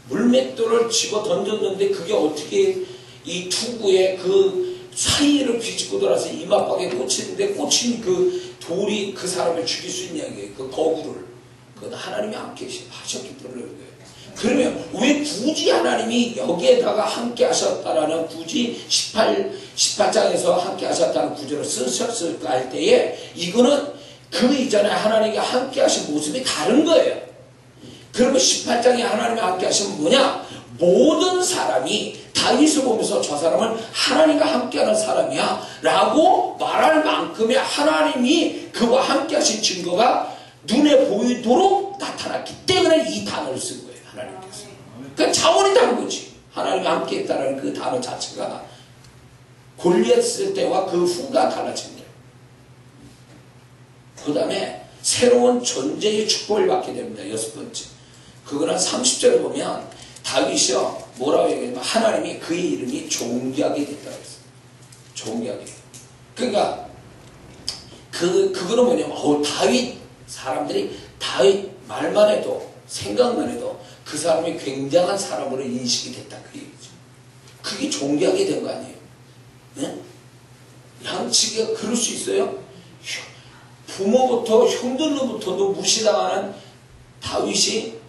물맷돌을 집어 던졌는데 그게 어떻게 이 투구에 그 사이를 비집고 돌아서 이마박에 꽂히는데 꽂힌 그 돌이 그 사람을 죽일 수 있냐는 게, 그 거구를. 그건 하나님이 함께 하셨기 때문에 그런 거예요. 그러면 왜 굳이 하나님이 여기에다가 함께 하셨다라는, 굳이 18장에서 함께 하셨다는 구절을 쓰셨을까 할 때에, 이거는 그 이전에 하나님이 함께 하신 모습이 다른 거예요. 그러면 18장에 하나님이 함께 하시면 뭐냐? 모든 사람이 다윗을 보면서 저 사람은 하나님과 함께하는 사람이야 라고 말할 만큼의 하나님이 그와 함께 하신 증거가 눈에 보이도록 나타났기 때문에 이 단어를 쓴 거예요. 하나님께서. 그러니까 차원이 다른 거지. 하나님이 함께 했다는 그 단어 자체가 골리앗 쓸 때와 그 후가 달라진 거예요. 그 다음에 새로운 존재의 축복을 받게 됩니다. 6번째. 그거는 30절에 보면 다윗이요 뭐라고 얘기하냐면 하나님이 그의 이름이 존귀하게 됐다고 했어요. 존귀하게. 그러니까 그거는 뭐냐면 다윗 사람들이 다윗 말만 해도 생각만 해도 그 사람이 굉장한 사람으로 인식이 됐다 그 얘기죠. 그게 존귀하게 된 거 아니에요. 네? 양치기가 그럴 수 있어요? 부모부터 형들로부터도 무시당하는 다윗이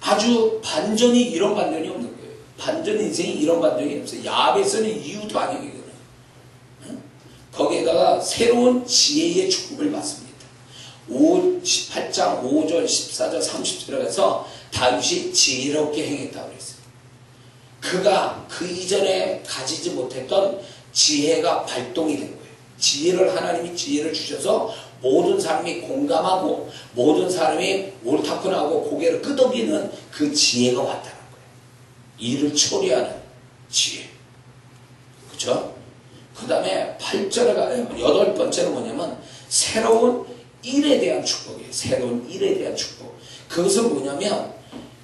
아주 반전이 이런 반전이 없는 거예요. 반전 인생이 이런 반전이 없어요. 야베스는 이유도 아니에요. 거기에다가 새로운 지혜의 축복을 받습니다. 18장 5절 14절 30절에 가서 다윗이 지혜롭게 행했다고 그랬어요. 그가 그 이전에 가지지 못했던 지혜가 발동이 된 거예요. 지혜를 하나님이 지혜를 주셔서 모든 사람이 공감하고 모든 사람이 옳다구나 하고 고개를 끄덕이는 그 지혜가 왔다는 거예요. 일을 처리하는 지혜. 그렇죠? 그 다음에 8절에 가요. 8번째는 뭐냐면 새로운 일에 대한 축복이에요. 새로운 일에 대한 축복. 그것은 뭐냐면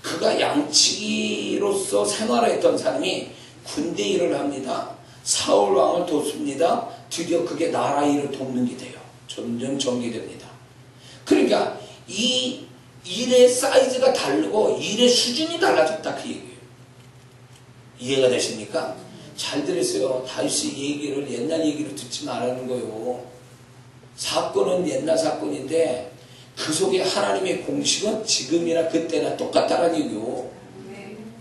그가 양치기로서 생활을 했던 사람이 군대 일을 합니다. 사울 왕을 돕습니다. 드디어 그게 나라 일을 돕는 게 돼요. 점점 전개됩니다. 그러니까 이 일의 사이즈가 다르고 일의 수준이 달라졌다 그 얘기예요. 이해가 되십니까? 잘 들으세요. 다윗이 얘기를 옛날 얘기를 듣지 말라는 거예요. 사건은 옛날 사건인데 그 속에 하나님의 공식은 지금이나 그때나 똑같다는 얘기요.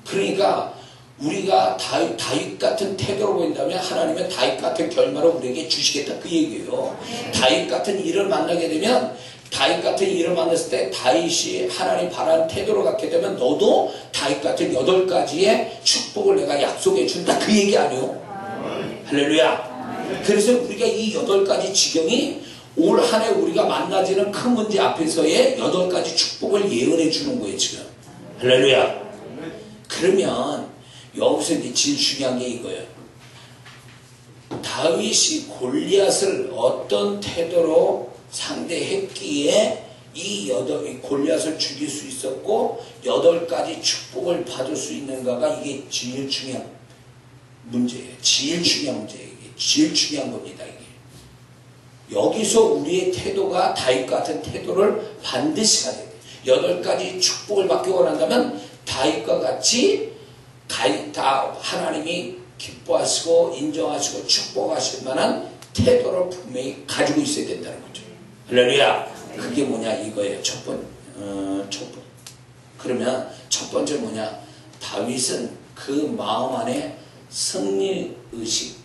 그러니까 우리가 다윗 같은 태도로 보인다면 하나님은 다윗 같은 결말을 우리에게 주시겠다 그 얘기예요. 다윗 같은 일을 만나게 되면 다윗 같은 일을 만났을 때 다윗이 하나님 바라는 태도로 갖게 되면 너도 다윗 같은 8가지의 축복을 내가 약속해 준다 그 얘기 아니에요. 할렐루야. 그래서 우리가 이 8가지 지경이 올 한 해 우리가 만나지는 큰 문제 앞에서의 8가지 축복을 예언해 주는 거예요 지금. 할렐루야. 그러면 여기서 이제 제일 중요한 게 이거예요. 다윗이 골리앗을 어떤 태도로 상대했기에 이 골리앗을 죽일 수 있었고 8가지 축복을 받을 수 있는가가 이게 제일 중요한 문제예요. 제일 중요한 문제예요. 이게 제일 중요한 겁니다. 이게. 여기서 우리의 태도가 다윗 같은 태도를 반드시 가져야 돼요. 8가지 축복을 받기 원한다면 다윗과 같이 다 하나님이 기뻐하시고 인정하시고 축복하실 만한 태도를 분명히 가지고 있어야 된다는 거죠. 할렐루야. 그게 뭐냐 이거예요. 첫 번. 그러면 첫 번째 뭐냐? 다윗은 그 마음 안에 승리 의식,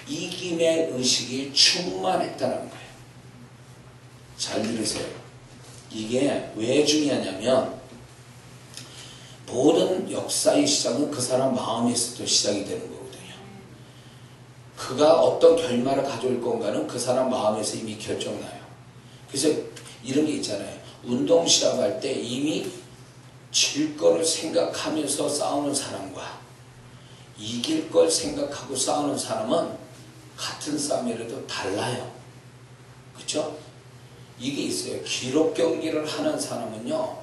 이김의 의식이 충만했다는 거예요. 잘 들으세요. 이게 왜 중요하냐면 모든 역사의 시작은 그 사람 마음에서부터 시작이 되는 거거든요. 그가 어떤 결말을 가져올 건가는 그 사람 마음에서 이미 결정나요. 그래서 이런 게 있잖아요. 운동 시합할 때 이미 질 거를 생각하면서 싸우는 사람과 이길 걸 생각하고 싸우는 사람은 같은 싸움이라도 달라요. 그렇죠? 이게 있어요. 기록 경기를 하는 사람은요.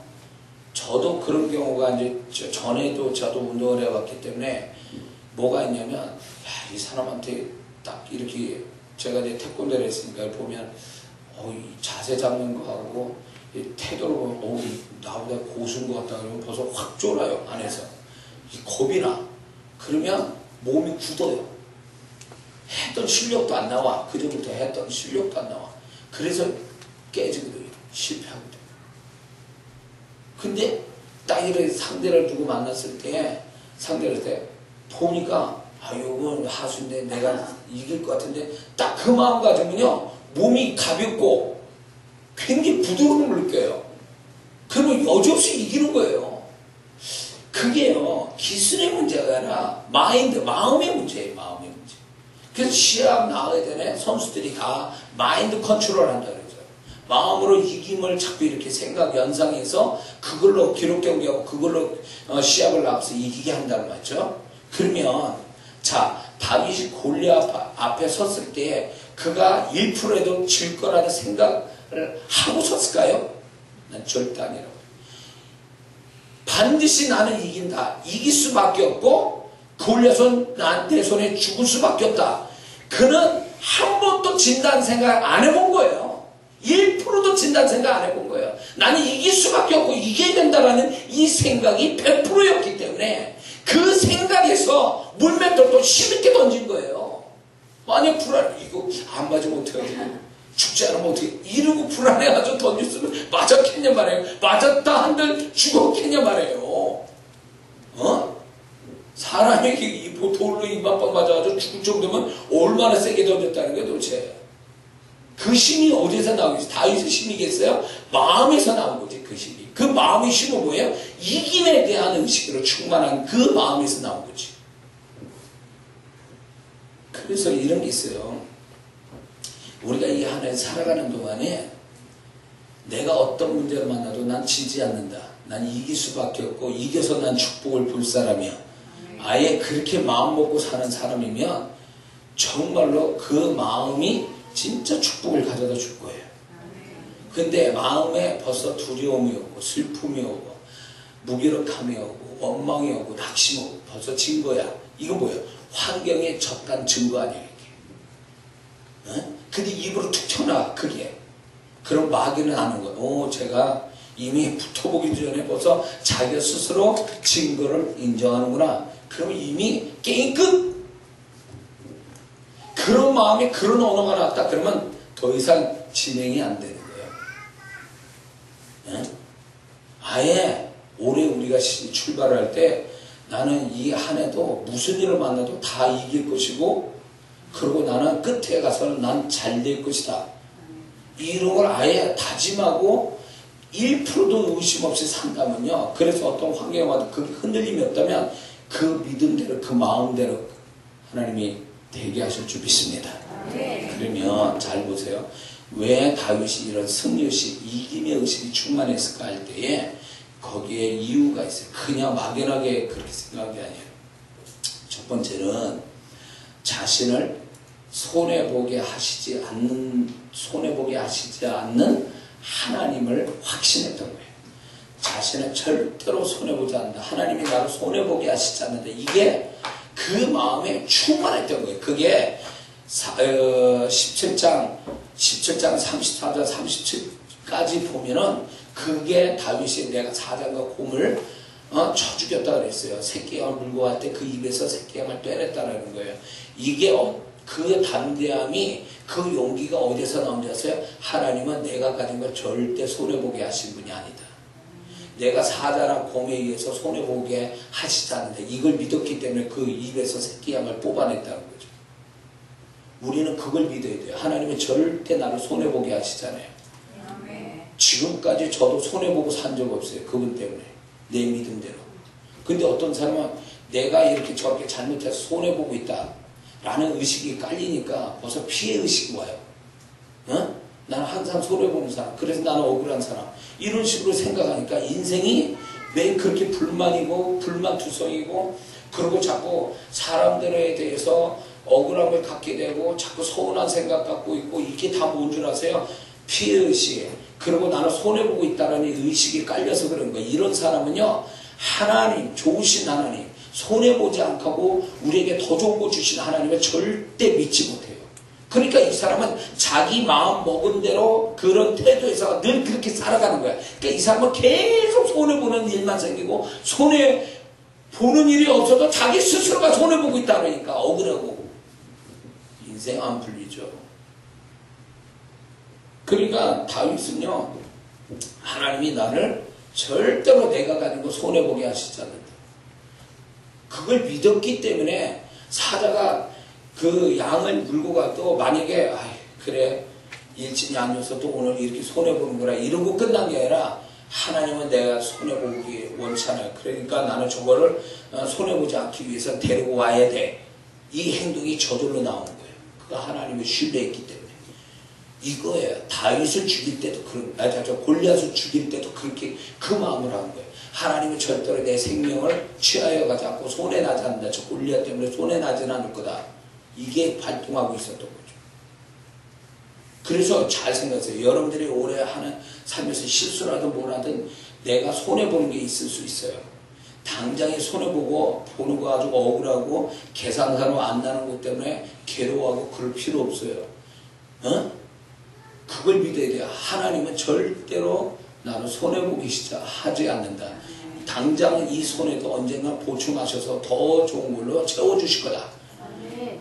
저도 그런 경우가 이제 전에도 저도 운동을 해왔기 때문에 뭐가 있냐면 야, 이 사람한테 딱 이렇게 제가 이제 태권도를 했으니까 보면 이 자세 잡는 거하고 이 태도로 보면 나보다 고수인 것 같다 그러면 벌써 확 쫄아요. 안에서 이 겁이 나. 그러면 몸이 굳어요. 했던 실력도 안 나와. 그전부터 했던 실력도 안 나와. 그래서 깨지거든요. 실패하거든요. 근데 딱 이렇게 상대를 두고 만났을 때 보니까 이건 하수인데 내가 이길 것 같은데 딱 그 마음 가지면요 몸이 가볍고 굉장히 부드러움을 느껴요. 그러면 여지없이 이기는 거예요. 그게요 기술의 문제가 아니라 마음의 문제예요. 마음의 문제. 그래서 시합 나가게 되네 선수들이 다 마인드 컨트롤 한다 그러죠. 마음으로 이김을 자꾸 이렇게 연상해서 그걸로 기록 경기하고 그걸로 시합을 나가서 이기게 한다는 말이죠. 그러면 자 다윗이 골리앗 앞에 섰을 때 그가 1%라도 질 거라는 생각을 하고 섰을까요? 난 절대 아니라고. 반드시 나는 이긴다. 이길 수밖에 없고 골리앗은 내 손에 죽을 수밖에 없다. 그는 한 번도 진다는 생각 안 해본 거예요. 1%도 진다는 생각 안 해본 거예요. 나는 이길 수밖에 없고 이겨야 된다라는 이 생각이 100%였기 때문에 그 생각에서 물맷돌도 힘있게 던진 거예요. 만약 불안해, 이거 안 맞으면 어떡하지? 죽지 않으면 어떻게 이러고 불안해가지고 던졌으면 맞았겠냐 말이에요. 맞았다 한들 죽었겠냐 말이에요. 사람에게 이 돌로 입맛빵 맞아가지고 죽을 정도면 얼마나 세게 던졌다는 거예요 도대체. 그 힘이 어디서 나오겠어요? 다윗의 힘이겠어요? 마음에서 나온 거지 그 힘이. 그 마음의 힘은 뭐예요? 이김에 대한 의식으로 충만한 그 마음에서 나온 거지. 그래서 이런 게 있어요. 우리가 이 한 해 살아가는 동안에 내가 어떤 문제를 만나도 난 지지 않는다. 난 이길 수밖에 없고 이겨서 난 축복을 볼 사람이야. 아예 그렇게 마음 먹고 사는 사람이면 정말로 그 마음이 진짜 축복을 가져다 줄 거예요. 근데 마음에 벌써 두려움이 오고 슬픔이 오고 무기력함이 오고 원망이 오고 낙심이 오고 벌써 진 거야. 이거 뭐예요? 환경에 적한 증거 아니야 이게. 근데 입으로 툭 튀어나와 그게. 그럼 마귀는 아는 거예요. 제가 이미 붙어보기 전에 벌써 자기가 스스로 증거를 인정하는구나. 그러면 이미 게임 끝. 그런 마음에 그런 언어가 나왔다. 그러면 더 이상 진행이 안 되는 거예요. 아예 올해 우리가 출발할 때 나는 이 한 해도 무슨 일을 만나도 다 이길 것이고 그리고 나는 끝에 가서는 난 잘 될 것이다. 이런 걸 아예 다짐하고 1%도 의심 없이 산다면요. 그래서 어떤 환경에 와도 그 흔들림이 없다면 그 믿음대로 그 마음대로 하나님이 되게 하실 줄 믿습니다. 그러면 잘 보세요. 왜 다윗이 이런 승리의식, 이김의 의식이 충만했을까 할 때에 거기에 이유가 있어요. 그냥 막연하게 그렇게 생각한 게 아니에요. 첫 번째는 자신을 손해보게 하시지 않는 하나님을 확신했던 거예요. 자신은 절대로 손해보지 않는다. 하나님이 나를 손해보게 하시지 않는다. 이게 그 마음에 충만했던 거예요. 그게 17장 34절 37까지 보면은 그게 다윗이 내가 사장과 곰을 쳐 죽였다 그랬어요. 새끼양을 물고 갈 때 그 입에서 새끼양을 떼냈다는 거예요. 이게 그 담대함이 그 용기가 어디서 나온지 아세요? 하나님은 내가 가진 걸 절대 손해보게 하신 분이 아니다. 내가 사자나 곰에 의해서 손해보게 하시지 않는다. 이걸 믿었기 때문에 그 입에서 새끼양을 뽑아냈다는 거죠. 우리는 그걸 믿어야 돼요. 하나님은 절대 나를 손해보게 하시잖아요. 지금까지 저도 손해보고 산 적 없어요. 그분 때문에. 내 믿음대로. 근데 어떤 사람은 내가 이렇게 저렇게 잘못해서 손해보고 있다 라는 의식이 깔리니까 벌써 피해의식이 와요. 나는 항상 손해보는 사람, 그래서 나는 억울한 사람, 이런 식으로 생각하니까 인생이 매일 그렇게 불만이고 불만투성이고 그리고 자꾸 사람들에 대해서 억울함을 갖게 되고 자꾸 서운한 생각 갖고 있고 이게 다 뭔 줄 아세요? 피해의식. 그리고 나는 손해보고 있다는 의식이 깔려서 그런 거예요. 이런 사람은요, 하나님, 좋으신 하나님, 손해보지 않고 우리에게 더 좋은 거 주신 하나님을 절대 믿지 못해요. 그러니까 이 사람은 자기 마음 먹은 대로 그런 태도에서 늘 그렇게 살아가는 거야. 그러니까 이 사람은 계속 손해보는 일만 생기고 손해보는 일이 없어도 자기 스스로가 손해보고 있다 그러니까 억울하고 인생 안 풀리죠. 그러니까 다윗은요, 하나님이 나를 절대로 내가 가진 거 손해보게 하시지 않는다. 그걸 믿었기 때문에 사자가 그 양을 물고 가도 만약에 그래 일진이 아니어서 또 오늘 이렇게 손해보는구나 이러고 끝난 게 아니라 하나님은 내가 손해보기 원치 않아요. 그러니까 나는 저거를 손해보지 않기 위해서 데리고 와야 돼. 이 행동이 저절로 나오는 거예요. 그가 하나님을 신뢰했기 때문에. 이거예요. 다윗을 죽일 때도 골리앗을 죽일 때도 그렇게 그 마음을 하는 거예요. 하나님은 절대로 내 생명을 취하여 가지 않고 손해나지 않는다. 저 골리앗 때문에 손해나지는 않을 거다. 이게 발동하고 있었던 거죠. 그래서 잘 생각하세요. 여러분들이 올해 하는 삶에서 실수라든 뭐라든 내가 손해보는 게 있을 수 있어요. 당장에 손해보고 보는 거 가지고 억울하고 계산사로 안 나는 것 때문에 괴로워하고 그럴 필요 없어요. 그걸 믿어야 돼요. 하나님은 절대로 나를 손해보기 하지 않는다. 당장 이 손해도 언젠가 보충하셔서 더 좋은 걸로 채워주실 거다.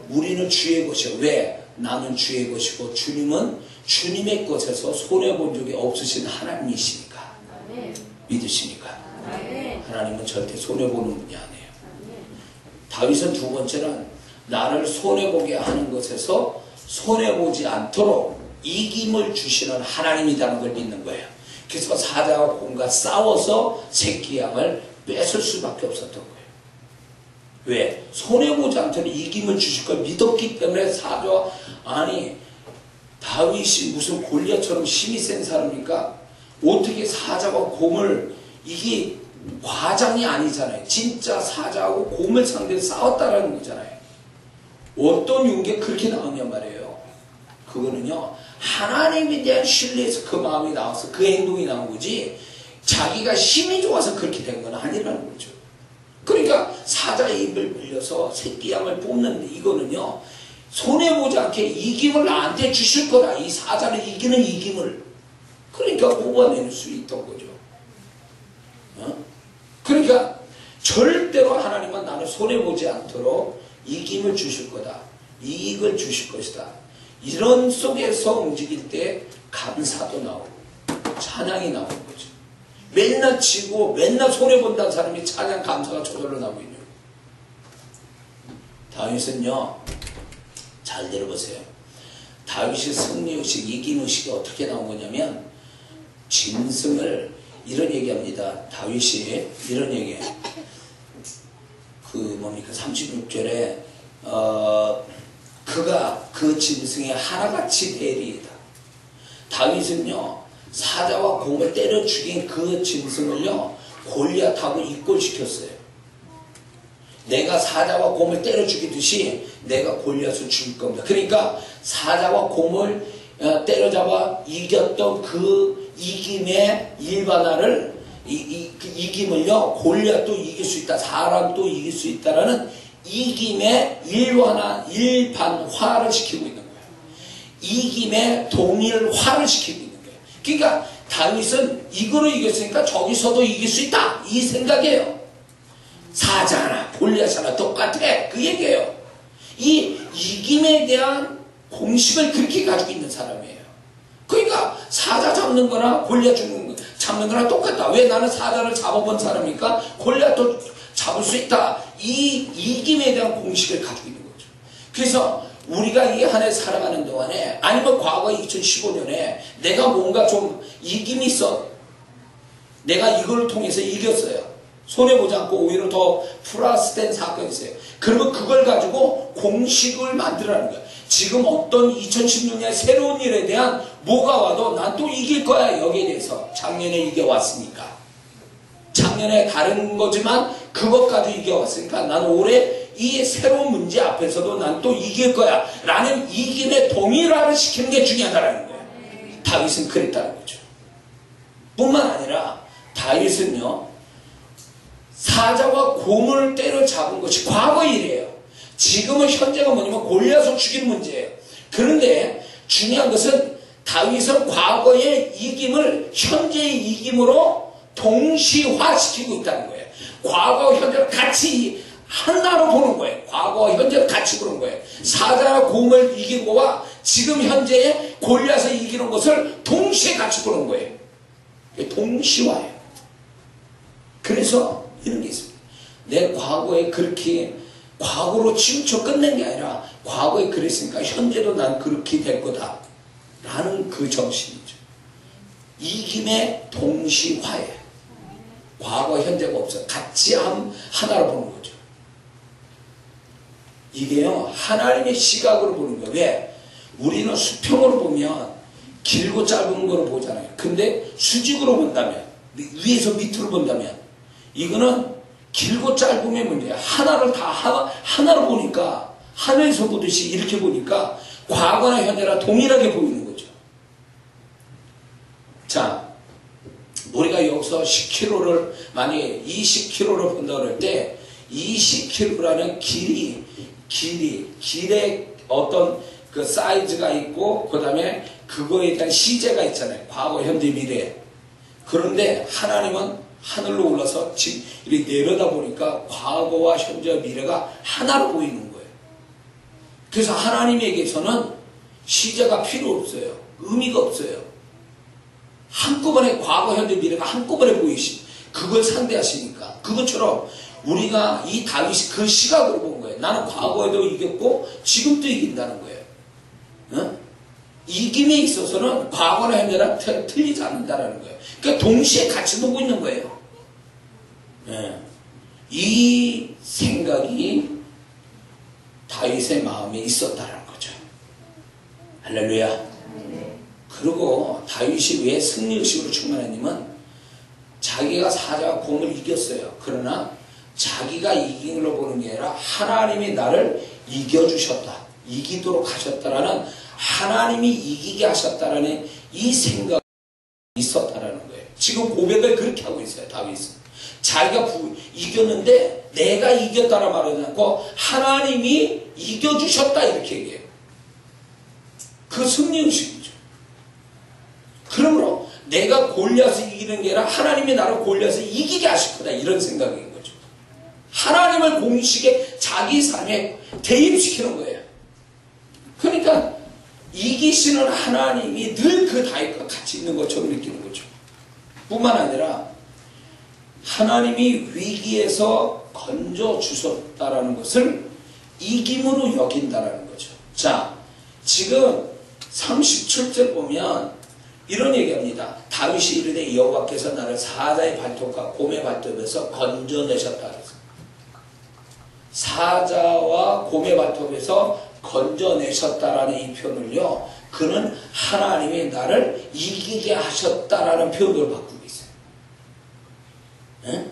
우리는 주의 것이요. 왜? 나는 주의 것이고 주님은 주님의 것에서 손해본 적이 없으신 하나님이시니까. 믿으십니까? 하나님은 절대 손해보는 분이 아니에요. 다윗은 두 번째는 나를 손해보게 하는 것에서 손해보지 않도록 이김을 주시는 하나님이라는 걸 믿는 거예요. 그래서 사자와 곰과 싸워서 새끼 양을 뺏을 수밖에 없었던 거예요. 왜? 손해보지 않도록 이김을 주실 걸 믿었기 때문에 사자와, 아니 다윗이 무슨 골리앗처럼 힘이 센 사람입니까? 어떻게 사자와 곰을, 이게 과장이 아니잖아요. 진짜 사자하고 곰을 상대로 싸웠다라는 거잖아요. 어떤 용기가 그렇게 나오냐 말이에요. 그거는요, 하나님에 대한 신뢰에서 그 마음이 나와서 그 행동이 나온 거지, 자기가 힘이 좋아서 그렇게 된 건 아니라는 거죠. 그러니까 사자의 입을 물려서 새끼 양을 뽑는데, 이거는요, 손해보지 않게 이김을 나한테 주실 거다. 이 사자를 이기는 이김을. 그러니까 뽑아낼 수 있던 거죠. 그러니까 절대로 하나님은 나는 손해보지 않도록 이김을 주실 거다. 이익을 주실 것이다. 이런 속에서 움직일 때 감사도 나오고 찬양이 나오는 거죠. 맨날 치고 맨날 손해본다는 사람이 찬양 감사가 저절로 나오고 있는 거예요. 다윗은요, 잘 들어보세요. 다윗의 승리의식, 이김의식이 어떻게 나온 거냐면, 짐승을, 이런 얘기합니다. 다윗이 이런 얘기해요. 36절에 그가 그 짐승의 하나같이 되리이다. 다윗은요, 사자와 곰을 때려 죽인 그 짐승을요, 골리앗하고 이꼴시켰어요. 내가 사자와 곰을 때려 죽이듯이 내가 골리앗을 죽일 겁니다. 그러니까 사자와 곰을 때려잡아 이겼던 그 이김의 일반화를, 그 이김을요, 골리앗도 이길 수 있다, 사람도 이길 수 있다라는 이김의 일반화를 시키고 있는 거예요. 이김의 동일화를 시키고 있는 거예요. 그러니까 다윗은 이거로 이겼으니까 저기서도 이길 수 있다, 이 생각이에요. 사자나 골리앗이나 똑같아, 그 얘기예요. 이 이김에 대한 공식을 그렇게 가지고 있는 사람이에요. 그러니까 사자 잡는 거나 골리앗 잡는 거나 똑같다. 왜? 나는 사자를 잡아본 사람이니까 골리앗도 잡을 수 있다. 이 이김에 대한 공식을 가지고 있는 거죠. 그래서 우리가 이 한 해 살아가는 동안에, 아니면 과거 2015년에 내가 뭔가 좀 이김이 있어, 내가 이걸 통해서 이겼어요. 손해보지 않고 오히려 더 플러스된 사건이 있어요. 그러면 그걸 가지고 공식을 만들라는 거야. 지금 어떤 2016년 새로운 일에 대한 뭐가 와도 난 또 이길 거야. 여기에 대해서 작년에 이겨왔으니까, 작년에 다른 거지만 그것까지 이겨왔으니까 난 올해 이 새로운 문제 앞에서도 난 또 이길 거야 라는 이김의 동일화를 시키는 게 중요하다는 거예요. 다윗은 그랬다는 거죠. 뿐만 아니라 다윗은요, 사자와 곰을 때려잡은 것이 과거 일이에요. 지금은 현재가 뭐냐면 골리앗을 죽이는 문제예요. 그런데 중요한 것은 다윗은 과거의 이김을 현재의 이김으로 동시화시키고 있다는 거예요. 과거와 현재를 같이 하나로 보는 거예요. 과거와 현재를 같이 보는 거예요. 사자와 곰을 이긴 거와 지금 현재의 골리앗을 이기는 것을 동시에 같이 보는 거예요. 동시화예요. 그래서 이런 게 있습니다. 내 과거에 그렇게 과거로 치우쳐 끝낸 게 아니라 과거에 그랬으니까 현재도 난 그렇게 될 거다 라는 그 정신이죠. 이김의 동시화예요. 과거 현재가 없어요. 같이 하나로 보는 거죠. 이게요, 하나님의 시각으로 보는 거예요. 왜? 우리는 수평으로 보면 길고 짧은 거로 보잖아요. 근데 수직으로 본다면, 위에서 밑으로 본다면, 이거는 길고 짧음의 문제야. 하나를 다 하나로 보니까, 하늘에서 보듯이 이렇게 보니까 과거나 현재나 동일하게 보이는 거죠. 자, 우리가 여기서 10kg를 만약에 20kg를 본다 그럴 때 20kg라는 길의 어떤 그 사이즈가 있고 그 다음에 그거에 대한 시제가 있잖아요. 과거, 현재, 미래. 그런데 하나님은 하늘로 올라서 지금 이렇게 내려다 보니까 과거와 현재와 미래가 하나로 보이는 거예요. 그래서 하나님에게서는 시제가 필요 없어요. 의미가 없어요. 한꺼번에 과거, 현재, 미래가 한꺼번에 보이시. 그걸 상대하시니까. 그것처럼 우리가 이 다윗이 그 시각으로 본 거예요. 나는 과거에도 이겼고 지금도 이긴다는 거예요. 어? 이김에 있어서는 과거나 현재랑 틀리지 않는다는 거예요. 그러니까 동시에 같이 보고 있는 거예요. 예. 이 생각이 다윗의 마음에 있었다는 거죠. 할렐루야. 그리고 다윗이 왜 승리의식으로 충만했냐면 자기가 사자와 곰을 이겼어요. 그러나 자기가 이긴 걸로 보는 게 아니라 하나님이 나를 이겨주셨다. 이기도록 하셨다라는 하나님이 이기게 하셨다라는 이 생각이 있었다라는 거예요. 지금 고백을 그렇게 하고 있어요. 다윗은. 자기가 이겼는데 내가 이겼다라 말하지 않고 하나님이 이겨주셨다 이렇게 얘기해요. 그 승리의식이죠. 그러므로 내가 골리앗을 이기는 게 아니라 하나님이 나를 골리앗을 이기게 하실 거다 이런 생각인 거죠. 하나님을 공식에 자기 삶에 대입시키는 거예요. 그러니까 이기시는 하나님이 늘 그 다윗과 같이 있는 것처럼 느끼는 거죠. 뿐만 아니라 하나님이 위기에서 건져주셨다라는 것을 이김으로 여긴다라는 거죠. 자, 지금 37절 보면 이런 얘기합니다. 다윗이 이르되 여호와께서 나를 사자의 발톱과 곰의 발톱에서 건져내셨다. 사자와 곰의 발톱에서 건져내셨다라는 이 표현을요, 그는 하나님이 나를 이기게 하셨다라는 표현으로 바꾸고 있어요. 네?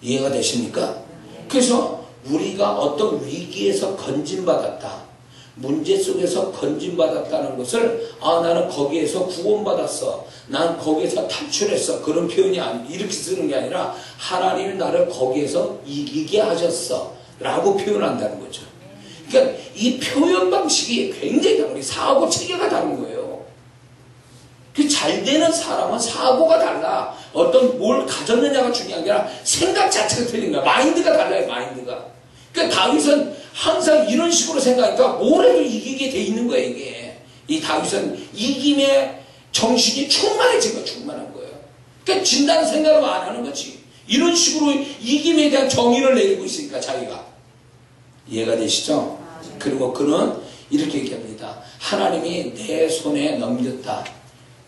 이해가 되십니까? 그래서 우리가 어떤 위기에서 건진받았다, 문제 속에서 건진받았다는 것을 나는 거기에서 구원받았어, 난 거기에서 탈출했어, 그런 표현이 이렇게 쓰는 게 아니라 하나님이 나를 거기에서 이기게 하셨어 라고 표현한다는 거죠. 그러니까 이 표현 방식이 굉장히 다른 거예요. 사고 체계가 다른 거예요. 그 잘 되는 사람은 사고가 달라. 어떤 뭘 가졌느냐가 중요한 게 아니라 생각 자체가 틀린 거야. 마인드가 달라요. 마인드가. 그러니까 다윗은 항상 이런 식으로 생각하니까 뭘 해도 이기게 돼 있는 거예요. 이게. 이 다윗은 이김의 정신이 충만해진 거예요. 충만한 거예요. 그러니까 진다는 생각을 안 하는 거지. 이런 식으로 이김에 대한 정의를 내리고 있으니까 자기가. 이해가 되시죠? 그리고 그는 이렇게 얘기합니다. 하나님이 내 손에 넘겼다.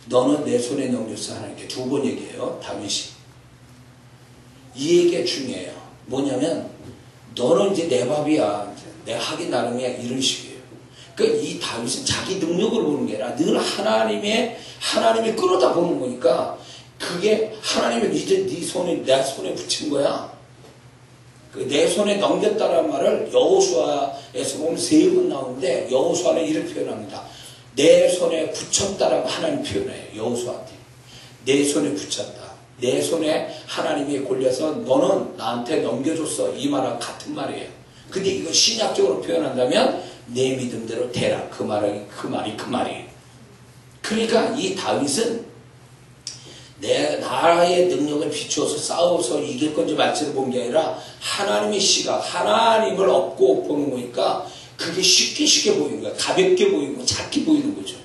너는 내 손에 넘겼어. 하나님께 두 번 얘기해요. 다윗이. 이 얘기가 중요해요. 뭐냐면 너는 이제 내 밥이야. 내가 하기 나름이야. 이런 식이에요. 그러니까 이 다윗은 자기 능력을 보는 게 아니라 늘 하나님이 끌어다 보는 거니까 그게 하나님이 이제 네 손에 내 손에 붙인 거야. 내 손에 넘겼다는 말을 여호수아에서 보면 3번 나오는데 여호수아는 이렇게 표현합니다. 내 손에 붙였다라고 하나님 표현해요. 여호수아한테. 내 손에 붙였다. 내 손에 하나님이 골려서 너는 나한테 넘겨줬어. 이 말하고 같은 말이에요. 근데 이거 신약적으로 표현한다면 내 믿음대로 되라. 그 말이에요. 그러니까 이 다윗은 나의 능력을 비추어서 싸워서 이길 건지 말지를 본 게 아니라 하나님의 시각, 하나님을 업고 보는 거니까 그게 쉽게 보이는 거야. 가볍게 보이는 거, 작게 보이는 거죠.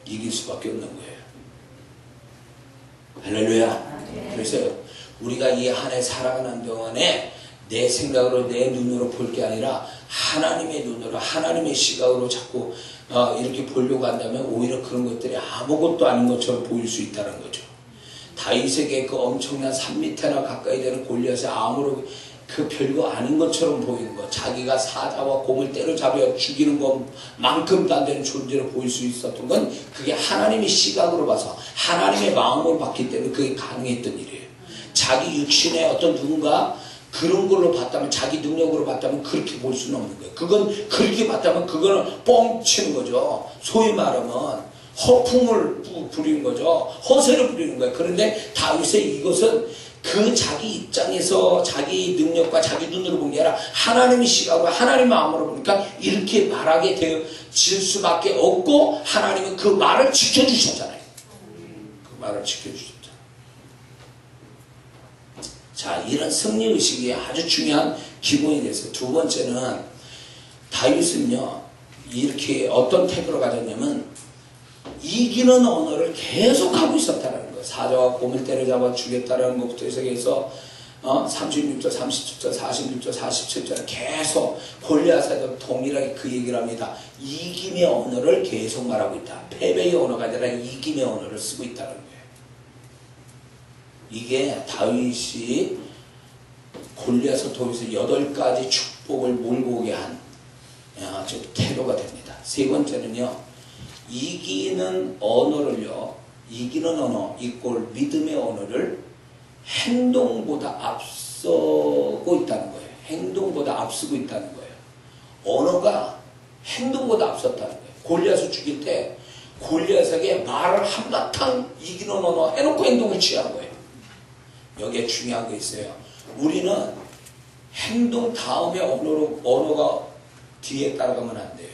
이길 수밖에 없는 거예요. 할렐루야. 그래서 우리가 이 한 해 살아가는 동안에 내 생각으로 내 눈으로 볼 게 아니라 하나님의 눈으로 하나님의 시각으로 자꾸 이렇게 보려고 한다면 오히려 그런 것들이 아무것도 아닌 것처럼 보일 수 있다는 거죠. 다윗에게 그 엄청난 3m나 가까이 되는 골리앗이 아무런 그 별거 아닌 것처럼 보이는 거, 자기가 사자와 곰을 때려잡아 죽이는 것만큼도 안 되는 존재로 보일 수 있었던 건 그게 하나님의 시각으로 봐서 하나님의 마음으로 봤기 때문에 그게 가능했던 일이에요. 자기 육신의 어떤 누군가 그런 걸로 봤다면, 자기 능력으로 봤다면 그렇게 볼 수는 없는 거예요. 그건 그렇게 봤다면 그거는 뻥치는 거죠. 소위 말하면 허풍을 부리는 거죠. 허세를 부리는 거예요. 그런데 다윗의 이것은 그 자기 입장에서 자기 능력과 자기 눈으로 본 게 아니라 하나님의 시각으로 하나님의 마음으로 보니까 이렇게 말하게 되어질 수밖에 없고 하나님은 그 말을 지켜주셨잖아요. 그 말을 지켜주셨잖아요. 자, 이런 승리의식이 아주 중요한 기본이 됐어요. 두 번째는 다윗은요, 이렇게 어떤 태도를 가졌냐면 이기는 언어를 계속 하고 있었다는 거예요. 사자와 곰을 때려잡아 주겠다는 것부터 해서 36절, 37절, 46절, 47절 계속 골리앗에도 동일하게 그 얘기를 합니다. 이김의 언어를 계속 말하고 있다. 패배의 언어가 아니라 이김의 언어를 쓰고 있다는 거예요. 이게 다윗이 골리앗을 통해서 8가지 축복을 몰고 오게 한 아주 태도가 됩니다. 세 번째는요, 이기는 언어를요, 이기는 언어 이꼴 믿음의 언어를 행동보다 앞서고 있다는 거예요. 행동보다 앞서고 있다는 거예요. 언어가 행동보다 앞섰다는 거예요. 골리앗을 죽일 때 골리앗에게 말을 한바탕 이기는 언어 해놓고 행동을 취한 거예요. 여기에 중요한 게 있어요. 우리는 행동 다음에 언어가 뒤에 따라가면 안 돼요.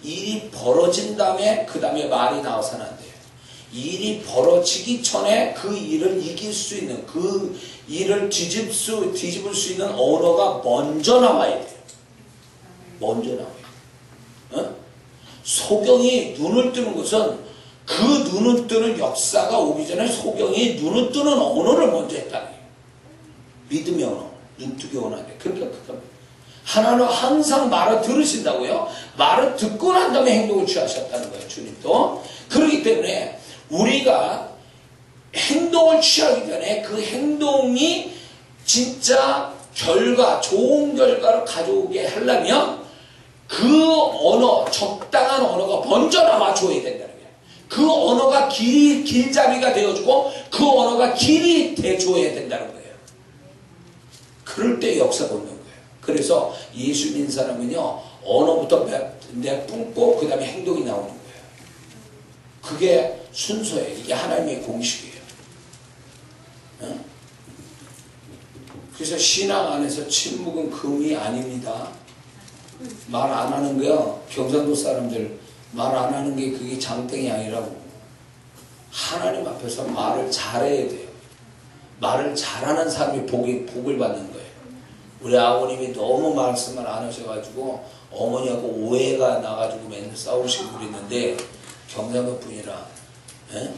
일이 벌어진 다음에 그 다음에 말이 나와서는 안 돼요. 일이 벌어지기 전에 그 일을 이길 수 있는, 그 일을 뒤집을 수 있는 언어가 먼저 나와야 돼요. 먼저 나와요. 어? 소경이 눈을 뜨는 것은 그 눈을 뜨는 역사가 오기 전에 소경이 눈을 뜨는 언어를 먼저 했다는 거예요. 믿음의 언어, 눈뜨기 언어인데. 그러니까 하나님은 항상 말을 들으신다고요. 말을 듣고 난 다음에 행동을 취하셨다는 거예요. 주님도. 그렇기 때문에 우리가 행동을 취하기 전에 그 행동이 진짜 좋은 결과를 가져오게 하려면 그 언어, 적당한 언어가 먼저 나와줘야 된다는 거예요. 그 언어가 길잡이가 되어주고 그 언어가 길이 돼줘야 된다는 거예요. 그럴 때 역사가 없는 거예요. 그래서 예수 믿는 사람은요, 언어부터 내뿜고 그 다음에 행동이 나오는 거예요. 그게 순서예요. 이게 하나님의 공식이에요. 어? 그래서 신앙 안에서 침묵은 금이 아닙니다. 말 안 하는 거요. 경상도 사람들 말 안 하는 게 그게 장땡이 아니라고. 하나님 앞에서 말을 잘해야 돼요. 말을 잘하는 사람이 복을 받는 거예요. 우리 아버님이 너무 말씀을 안 하셔가지고 어머니하고 오해가 나가지고 맨날 싸우시고 그랬는데 경상도 분이라. 에?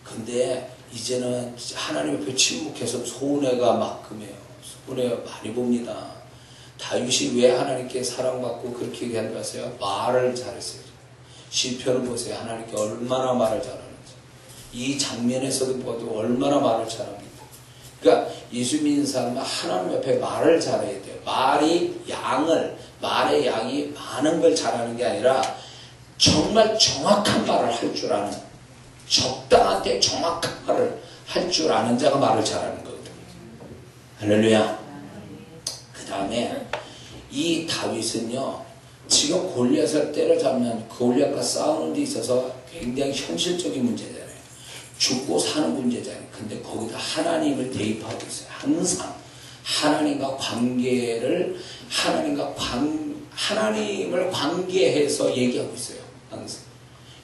근데 이제는 하나님 앞에 침묵해서 손해가 만큼해요. 손해가 많이 봅니다. 다윗이 왜 하나님께 사랑받고 그렇게 얘기한 줄 아세요? 말을 잘했어요. 시편을 보세요. 하나님께 얼마나 말을 잘하는지. 이 장면에서도 봐도 얼마나 말을 잘합니다. 그러니까 예수 믿는 사람은 하나님 앞에 말을 잘해야 돼요. 말의 양이 많은 걸 잘하는 게 아니라 정말 정확한 말을 할 줄 아는, 적당한 때 정확한 말을 할 줄 아는 자가 말을 잘하는 거거든요. 할렐루야. 그 다음에 이 다윗은요, 지금 골리앗을 때려잡는 골리앗과 싸우는 데 있어서 굉장히 현실적인 문제잖아요. 죽고 사는 문제잖아요. 근데 거기다 하나님을 대입하고 있어요. 항상 하나님과 관계를 하나님을 관계해서 얘기하고 있어요. 항상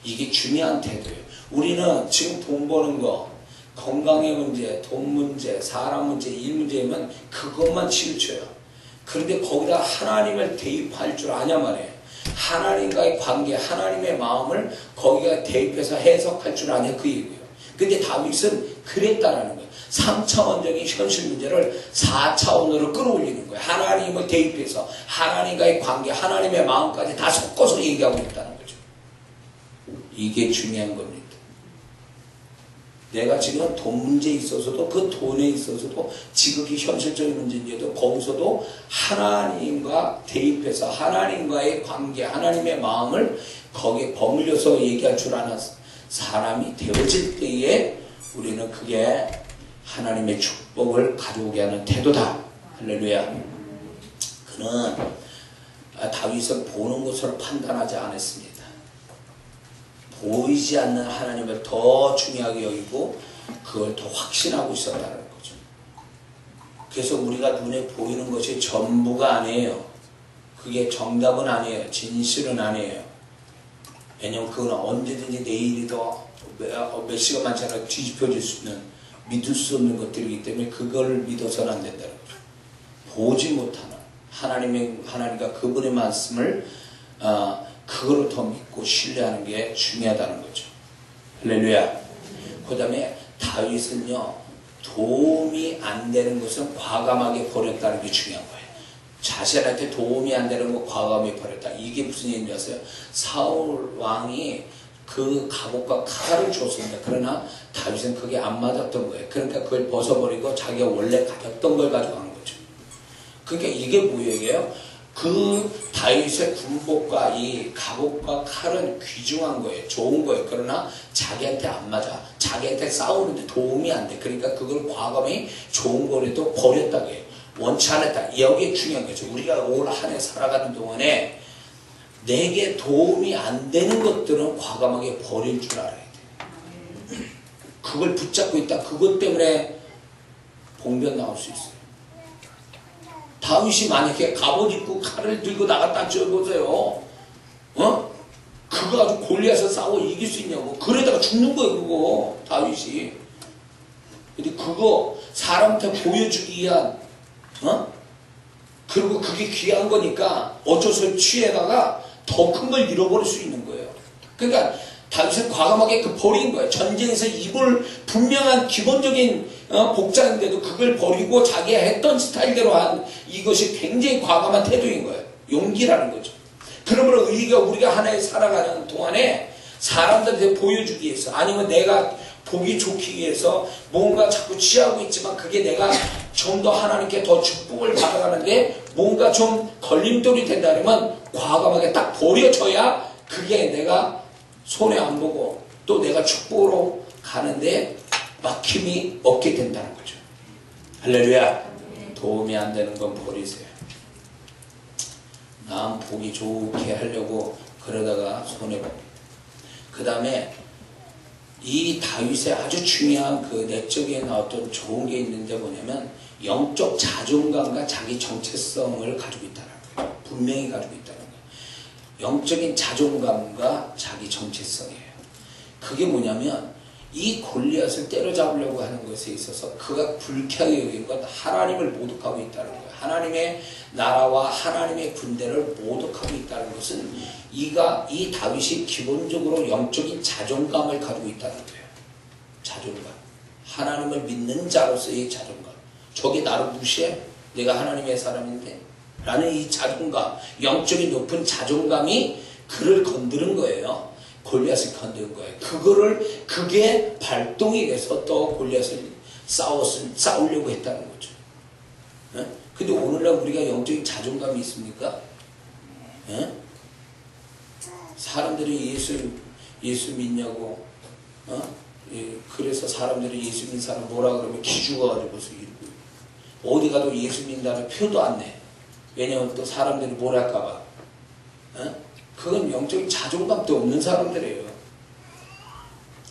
이게 중요한 태도예요. 우리는 지금 돈 버는 거, 건강의 문제, 돈 문제, 사람 문제, 일 문제면 그것만 치우쳐요. 그런데 거기다 하나님을 대입할 줄 아냐 말이에요. 하나님과의 관계, 하나님의 마음을 거기가 대입해서 해석할 줄 아냐 그 얘기예요. 근데 다윗은 그랬다라는 거예요. 3차원적인 현실 문제를 4차원으로 끌어올리는 거예요. 하나님을 대입해서 하나님과의 관계, 하나님의 마음까지 다 섞어서 얘기하고 있다는 거죠. 이게 중요한 겁니다. 내가 지금 돈 문제에 있어서도 그 돈에 있어서도 지극히 현실적인 문제인데도 거기서도 하나님과 대입해서 하나님과의 관계, 하나님의 마음을 거기에 버물려서 얘기할 줄 아는 사람이 되어질 때에 우리는 그게 하나님의 축복을 가져오게 하는 태도다. 할렐루야. 그는 다윗은 보는 것으로 판단하지 않았습니다. 보이지 않는 하나님을 더 중요하게 여기고 그걸 더 확신하고 있었다는 거죠. 그래서 우리가 눈에 보이는 것이 전부가 아니에요. 그게 정답은 아니에요. 진실은 아니에요. 왜냐면 그건 언제든지 내일이든 몇 시간만 지나도 뒤집혀질 수 있는, 믿을 수 없는 것들이기 때문에 그걸 믿어서는 안 된다는 거죠. 보지 못하는 하나님과 그분의 말씀을 그거를 더 믿고 신뢰하는 게 중요하다는 거죠. 할렐루야. 그 다음에 다윗은요, 도움이 안 되는 것은 과감하게 버렸다는 게 중요한 거예요. 자신한테 도움이 안 되는 거 과감히 버렸다. 이게 무슨 얘기인지 아세요? 사울 왕이 그 갑옷과 칼을 줬습니다. 그러나 다윗은 그게 안 맞았던 거예요. 그러니까 그걸 벗어버리고 자기가 원래 가졌던 걸 가져가는 거죠. 그러니까 이게 뭐예요? 그 다윗의 군복과 이 갑옷과 칼은 귀중한 거예요. 좋은 거예요. 그러나 자기한테 안 맞아. 자기한테 싸우는데 도움이 안 돼. 그러니까 그걸 과감히 좋은 거라도 버렸다고 해요. 원치 않았다. 여기에 중요한 거죠. 우리가 올 한 해 살아가는 동안에 내게 도움이 안 되는 것들은 과감하게 버릴 줄 알아야 돼. 그걸 붙잡고 있다. 그것 때문에 봉변 나올 수 있어요. 다윗이 만약에 갑옷 입고 칼을 들고 나갔다 쳐보세요. 그거 가지고 골리앗을 싸워 이길 수 있냐고. 그러다가 죽는 거예요, 그거. 다윗이. 근데 그거 사람한테 보여주기 위한, 그리고 그게 귀한 거니까 어쩔 수 없이 취해다가 더 큰 걸 잃어버릴 수 있는 거예요. 그러니까 다윗은 과감하게 그 버린 거예요. 전쟁에서 입을 분명한 기본적인 복장인데도 그걸 버리고 자기가 했던 스타일대로 한, 이것이 굉장히 과감한 태도인 거예요. 용기라는 거죠. 그러므로 우리가 하나에 살아가는 동안에 사람들한테 보여주기 위해서, 아니면 내가 보기 좋기 위해서 뭔가 자꾸 취하고 있지만 그게 내가 좀 더 하나님께 더 축복을 받아가는데 뭔가 좀 걸림돌이 된다면 과감하게 딱 버려져야 그게 내가 손해 안 보고 또 내가 축복으로 가는데 막힘이 없게 된다는 거죠. 할렐루야. 도움이 안 되는 건 버리세요. 남 보기 좋게 하려고 그러다가 손해봅니다. 그 다음에 이 다윗의 아주 중요한 그 내적인 어떤 좋은 게 있는데 뭐냐면 영적 자존감과 자기 정체성을 가지고 있다는 거예요. 분명히 가지고 있다는 거예요. 영적인 자존감과 자기 정체성이에요. 그게 뭐냐면 이 골리앗을 때려잡으려고 하는 것에 있어서 그가 불쾌하게 여긴 건 하나님을 모독하고 있다는 거예요. 하나님의 나라와 하나님의 군대를 모독하고 있다는 것은 이 다윗이 기본적으로 영적인 자존감을 가지고 있다는 거예요. 자존감. 하나님을 믿는 자로서의 자존감. 저게 나를 무시해? 내가 하나님의 사람인데? 라는 이 자존감, 영적인 높은 자존감이 그를 건드는 거예요. 골리앗을 건드는 거예요. 그게 발동이 돼서 또 골리앗을 싸우려고 했다는 거죠. 네? 근데 오늘날 우리가 영적인 자존감이 있습니까? 네? 사람들이 예수 믿냐고, 그래서 사람들이 예수 믿는 사람 뭐라 그러면 기죽어가지고 벌써 이러고, 어디 가도 예수 믿는다는 표도 안 내. 왜냐면 또 사람들이 뭐랄까봐. 그건 영적인 자존감도 없는 사람들이에요.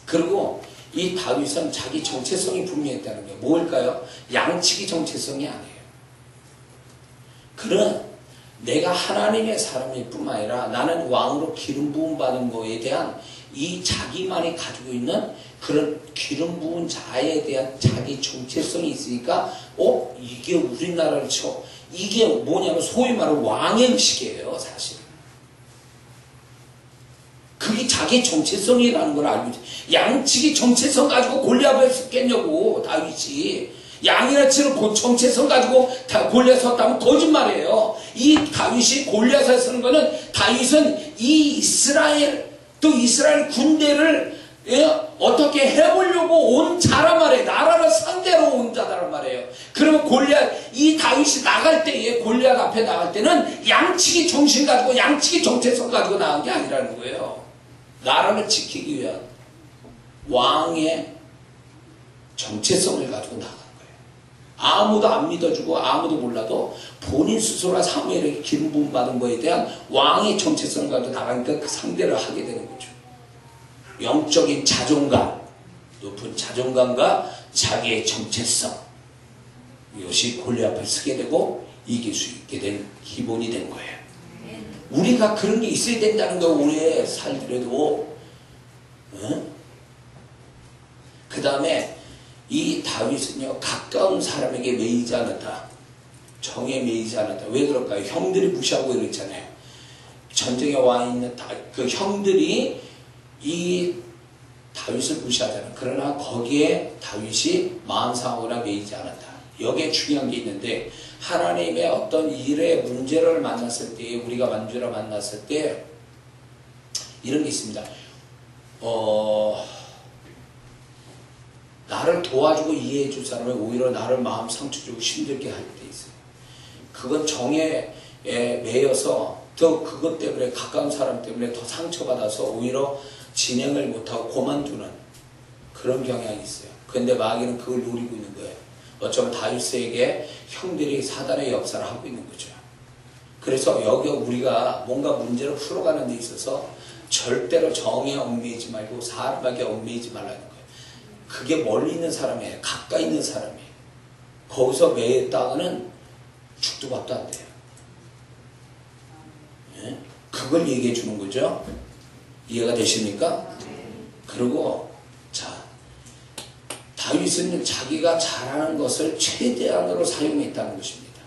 그리고 이 다윗은 자기 정체성이 분명했다는 게 뭘까요? 양치기 정체성이 아니에요. 그는 내가 하나님의 사람일 뿐만 아니라 나는 왕으로 기름 부음 받은 거에 대한 이 자기만이 가지고 있는 그런 기름 부은 자에 대한 자기 정체성이 있으니까 이게 우리나라를 이게 뭐냐면 소위 말하는 왕의 의식이에요. 사실 그게 자기 정체성이라는 걸 알고 있어요. 양치기 정체성 가지고 골리앗을 했겠냐고. 다윗이 양이나 치는 정체성 가지고 골리앗을 섰다면 거짓말이에요. 이 다윗이 골리앗을 쓰는 거는, 다윗은 이 이스라엘 군대를 어떻게 해보려고 온 자란 말이에요. 나라를 상대로 온 자란 말이에요. 그러면 이 다윗이 나갈 때에, 골리앗 앞에 나갈 때는 양치기 정신 가지고, 양치기 정체성 가지고 나간 게 아니라는 거예요. 나라를 지키기 위한 왕의 정체성을 가지고 나간 거예요. 아무도 안 믿어주고 아무도 몰라도 본인 스스로가 사무엘에게 기름 부음 받은 거에 대한 왕의 정체성을 가지고 나가니까 그 상대를 하게 되는 거죠. 영적인 자존감, 높은 자존감과 자기의 정체성, 이것이 골리앗 앞에 서게 되고 이길 수 있게 된 기본이 된 거예요. 우리가 그런 게 있어야 된다는 거예요. 오래 살더라도. 그 다음에 이 다윗은요, 가까운 사람에게 매이지 않았다. 정에 매이지 않았다. 왜 그럴까요? 형들이 무시하고 이랬잖아요. 전쟁에 와 있는 그 형들이 이 다윗을 무시하잖아요. 그러나 거기에 다윗이 마음상으로 매이지 않았다. 여기에 중요한 게 있는데, 하나님의 어떤 일의 문제를 만났을 때, 우리가 문제를 만났을 때 이런 게 있습니다. 나를 도와주고 이해해 줄 사람이 오히려 나를 마음 상처 주고 힘들게 할 때 있어요. 그건 정에 매여서 더 그것 때문에, 가까운 사람 때문에 더 상처받아서 오히려 진행을 못하고 고만두는 그런 경향이 있어요. 그런데 마귀는 그걸 노리고 있는 거예요. 어쩌면 다윗에게 형들이 사단의 역사를 하고 있는 거죠. 그래서 여기 우리가 뭔가 문제를 풀어가는 데 있어서 절대로 정에 얽매이지 말고 사람에게 얽매이지 말라는 거예요. 그게 멀리 있는 사람이에요. 가까이 있는 사람이에요. 거기서 매였다가는 죽도 밥도 안 돼요. 예? 그걸 얘기해 주는 거죠. 이해가 되십니까? 그리고 자, 다윗은 자기가 잘하는 것을 최대한으로 사용했다는 것입니다.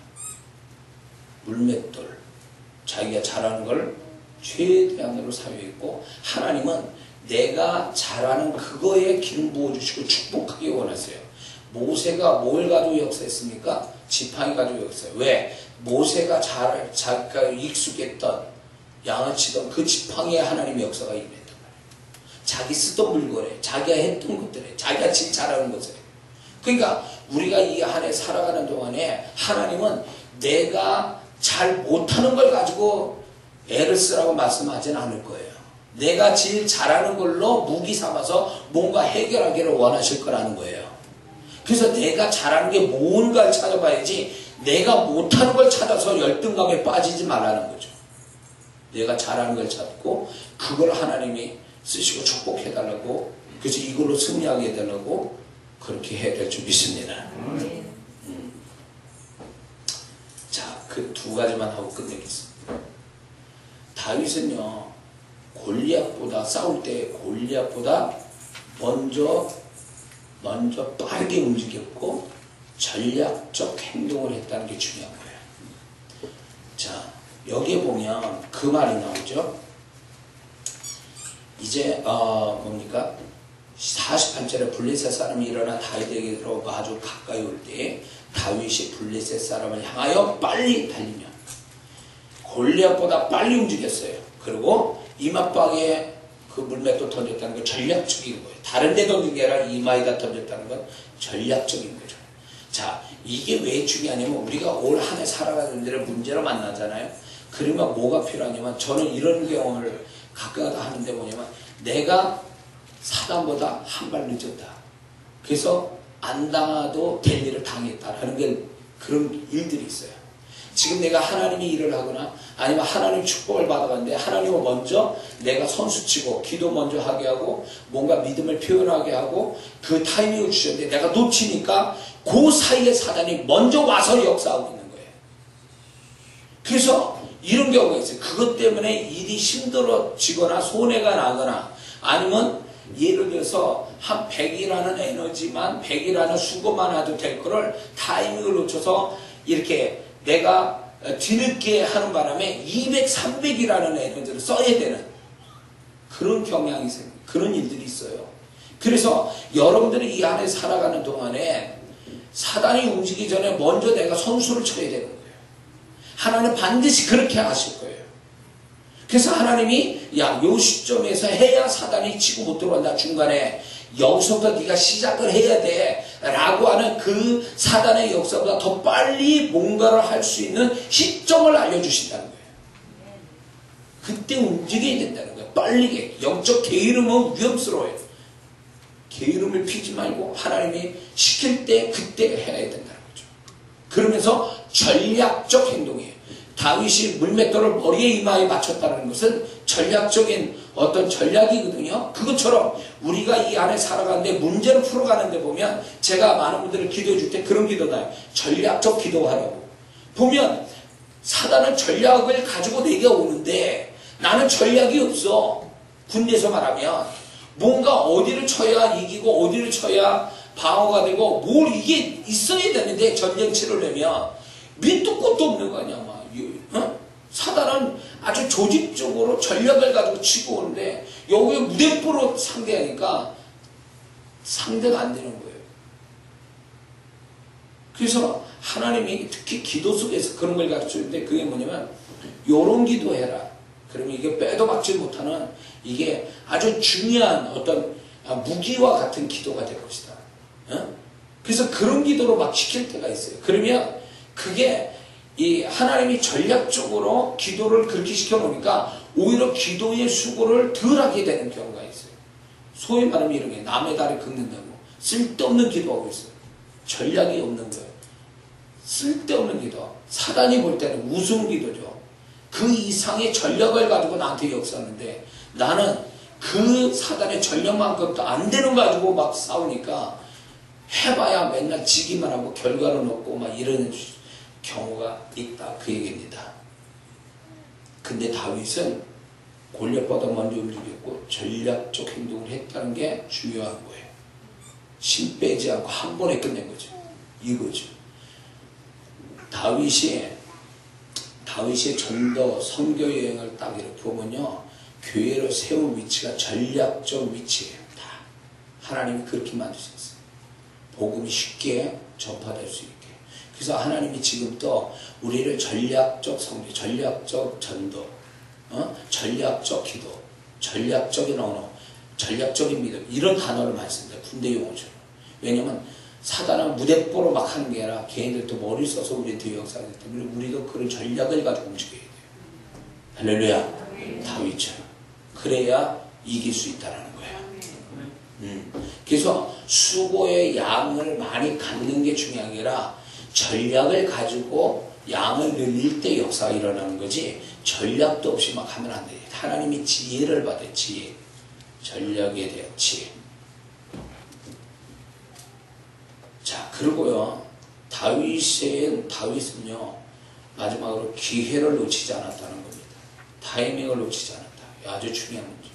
물맷돌, 자기가 잘하는 걸 최대한으로 사용했고, 하나님은 내가 잘하는 그거에 기름 부어주시고 축복하기 원하세요. 모세가 뭘 가지고 역사했습니까? 지팡이 가지고 역사해요. 왜? 모세가 자기가 익숙했던, 양아치던 그 지팡이에 하나님의 역사가 임했단 말이에요. 자기 쓰던 물건에, 자기가 했던 것들에, 자기가 제일 잘하는 것에. 그러니까 우리가 이 안에 살아가는 동안에 하나님은 내가 잘 못하는 걸 가지고 애를 쓰라고 말씀하지는 않을 거예요. 내가 제일 잘하는 걸로 무기 삼아서 뭔가 해결하기를 원하실 거라는 거예요. 그래서 내가 잘하는 게 뭔가를 찾아봐야지, 내가 못하는 걸 찾아서 열등감에 빠지지 말라는 거죠. 내가 잘하는 걸 찾고 그걸 하나님이 쓰시고 축복해달라고, 그래서 이걸로 승리하게 해달라고 그렇게 해야 될 줄 믿습니다. 자, 그 두 가지만 하고 끝내겠습니다. 다윗은요, 골리앗보다, 싸울 때 골리앗보다 먼저 빠르게 움직였고 전략적 행동을 했다는 게 중요한 거예요. 자, 여기에 보면 그 말이 나오죠. 이제 뭡니까? 48절에 블레셋 사람이 일어나 다윗에게로 아주 가까이 올 때 다윗이 블레셋 사람을 향하여 빨리 달리며 골리앗보다 빨리 움직였어요. 그리고 이마방에 그 물맷돌 던졌다는 건 전략적인 거예요. 다른 데 던진 게 아니라 이마에다 던졌다는 건 전략적인 거죠. 자, 이게 왜 중요하냐면 우리가 올 한 해 살아가는 데를 문제로 만나잖아요. 그러면 뭐가 필요하냐면, 저는 이런 경험을 가끔가다 하는데 뭐냐면, 내가 사단보다 한 발 늦었다. 그래서 안 당해도 될 일을 당했다라는 게, 그런 일들이 있어요. 지금 내가 하나님이 일을 하거나 아니면 하나님 축복을 받아갔는데, 하나님은 먼저 내가 선수치고 기도 먼저 하게 하고 뭔가 믿음을 표현하게 하고 그 타이밍을 주셨는데 내가 놓치니까 그 사이에 사단이 먼저 와서 역사하고 있는 거예요. 그래서 이런 경우가 있어요. 그것 때문에 일이 힘들어지거나 손해가 나거나, 아니면 예를 들어서 한 100이라는 에너지만, 100이라는 수고만 해도 될 거를 타이밍을 놓쳐서 이렇게 내가 뒤늦게 하는 바람에 200, 300이라는 에너지를 써야 되는 그런 경향이 생겨요. 그런 일들이 있어요. 그래서 여러분들이 이 안에 살아가는 동안에 사단이 움직이기 전에 먼저 내가 선수를 쳐야 되는 거예요. 하나님 반드시 그렇게 하실 거예요. 그래서 하나님이 요 시점에서 해야 사단이 치고 못 들어간다. 중간에 여기서부터 네가 시작을 해야 돼 라고 하는 그 사단의 역사보다 더 빨리 뭔가를 할 수 있는 시점을 알려주신다는 거예요. 그때 움직여야 된다는 거예요. 빨리. 영적 게으름은 위험스러워요. 게으름을 피지 말고 하나님이 시킬 때 그때 해야 된다는 거죠. 그러면서 전략적 행동이에요. 다윗이 물맷돌을 머리에 이마에 맞췄다는 것은 전략적인 어떤 전략이거든요. 그것처럼 우리가 이 안에 살아가는데 문제를 풀어가는데 보면 제가 많은 분들을 기도해 줄 때 그런 기도나요. 전략적 기도하라고. 보면 사단은 전략을 가지고 내게 오는데 나는 전략이 없어. 군대에서 말하면 뭔가 어디를 쳐야 이기고 어디를 쳐야 방어가 되고 뭘 이게 있어야 되는데 전쟁 치르려면 밑도 끝도 없는 거 아니야. 막. 사단은 아주 조직적으로 전략을 가지고 치고 오는데 여기에 무대포로 상대하니까 상대가 안 되는 거예요. 그래서 하나님이 특히 기도 속에서 그런 걸 가르쳐주는데 그게 뭐냐면 요런 기도해라. 그러면 이게 빼도 박지 못하는 이게 아주 중요한 어떤 무기와 같은 기도가 될 것이다. 그래서 그런 기도로 막 시킬 때가 있어요. 그러면 그게 이 하나님이 전략적으로 기도를 그렇게 시켜놓으니까 오히려 기도의 수고를 덜 하게 되는 경우가 있어요. 소위 말하면 이런 게 남의 다리 긁는다고 쓸데없는 기도하고 있어요. 전략이 없는 거예요. 쓸데없는 기도. 사단이 볼 때는 우스운 기도죠. 그 이상의 전략을 가지고 나한테 역사하는데 나는 그 사단의 전략만큼도 안 되는 거 가지고 막 싸우니까 해봐야 맨날 지기만 하고 결과는 없고 막 이러는 경우가 있다. 그 얘기입니다. 근데 다윗은 골리앗보다 먼저 움직였고 전략적 행동을 했다는 게 중요한 거예요. 심 빼지 않고 한 번에 끝낸 거죠. 이거죠. 다윗의 전도 선교 여행을 딱 이렇게 보면요. 교회를 세운 위치가 전략적 위치예요. 다. 하나님이 그렇게 만드셨어요. 복음이 쉽게 전파될 수 있게. 그래서 하나님이 지금도 우리를 전략적 성교, 전략적 전도, 전략적 기도, 전략적인 언어, 전략적인 믿음 이런 단어를 많이 씁니다. 군대 용어처럼. 왜냐하면 사단은 무대뽀로 막 하는 게 아니라 개인들도 머리 써서 우리한테 역사하기 때문에 우리도 그런 전략을 가지고 움직여야 돼요. 할렐루야. 다윗처럼. 그래야 이길 수 있다는 거예요. 그래서 수고의 양을 많이 갖는 게 중요한 게 아니라 전략을 가지고 양을 늘릴 때 역사가 일어나는 거지 전략도 없이 막 하면 안 돼요. 하나님이 지혜를 받아요. 지혜. 전략에 대한 지혜. 자, 그리고요. 다윗은요. 마지막으로 기회를 놓치지 않았다는 겁니다. 타이밍을 놓치지 않았다. 아주 중요한 문제.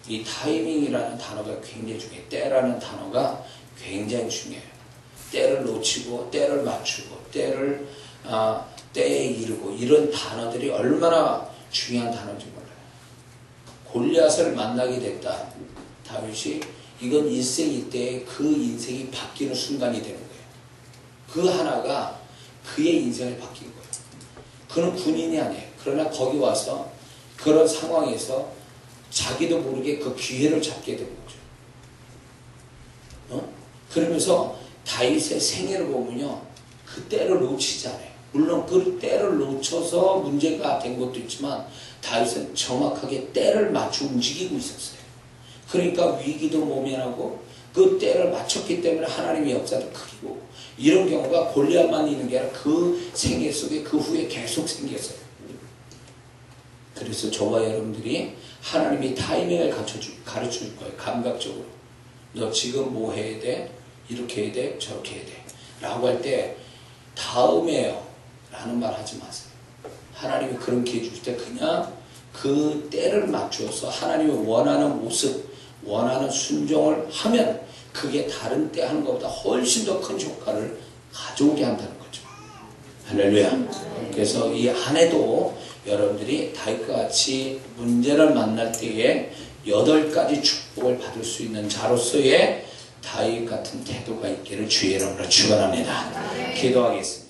이 타이밍이라는 단어가 굉장히 중요해요. 때라는 단어가 굉장히 중요해요. 때를 놓치고 때를 맞추고 때에 이르고 이런 단어들이 얼마나 중요한 단어인지 몰라요. 골리앗을 만나게 됐다. 다윗이 이건 일생일 때 그 인생이 바뀌는 순간이 되는 거예요. 그 하나가 그의 인생을 바뀐 거예요. 그는 군인이 아니에요. 그러나 거기 와서 그런 상황에서 자기도 모르게 그 기회를 잡게 된 거죠. 그러면서 다윗의 생애를 보면요. 그 때를 놓치지 않아요. 물론 그 때를 놓쳐서 문제가 된 것도 있지만 다윗은 정확하게 때를 맞춰 움직이고 있었어요. 그러니까 위기도 모면하고 그 때를 맞췄기 때문에 하나님의 역사도 크고 이런 경우가 골리앗만 있는 게 아니라 그 생애 속에 그 후에 계속 생겼어요. 그래서 저와 여러분들이 하나님이 타이밍을 가르쳐 줄 거예요. 감각적으로. 너 지금 뭐 해야 돼? 이렇게 해야 돼? 저렇게 해야 돼? 라고 할 때 다음에요 라는 말 하지 마세요. 하나님이 그런 기회 주실 때 그냥 그 때를 맞추어서 하나님이 원하는 모습, 원하는 순종을 하면 그게 다른 때 하는 것보다 훨씬 더 큰 효과를 가져오게 한다는 거죠. 할렐루야. 그래서 이 한 해도 여러분들이 다윗과 같이 문제를 만날 때에 8가지 축복을 받을 수 있는 자로서의 다윗 같은 태도가 있기를 주의 이름으로 축원합니다. 기도하겠습니다.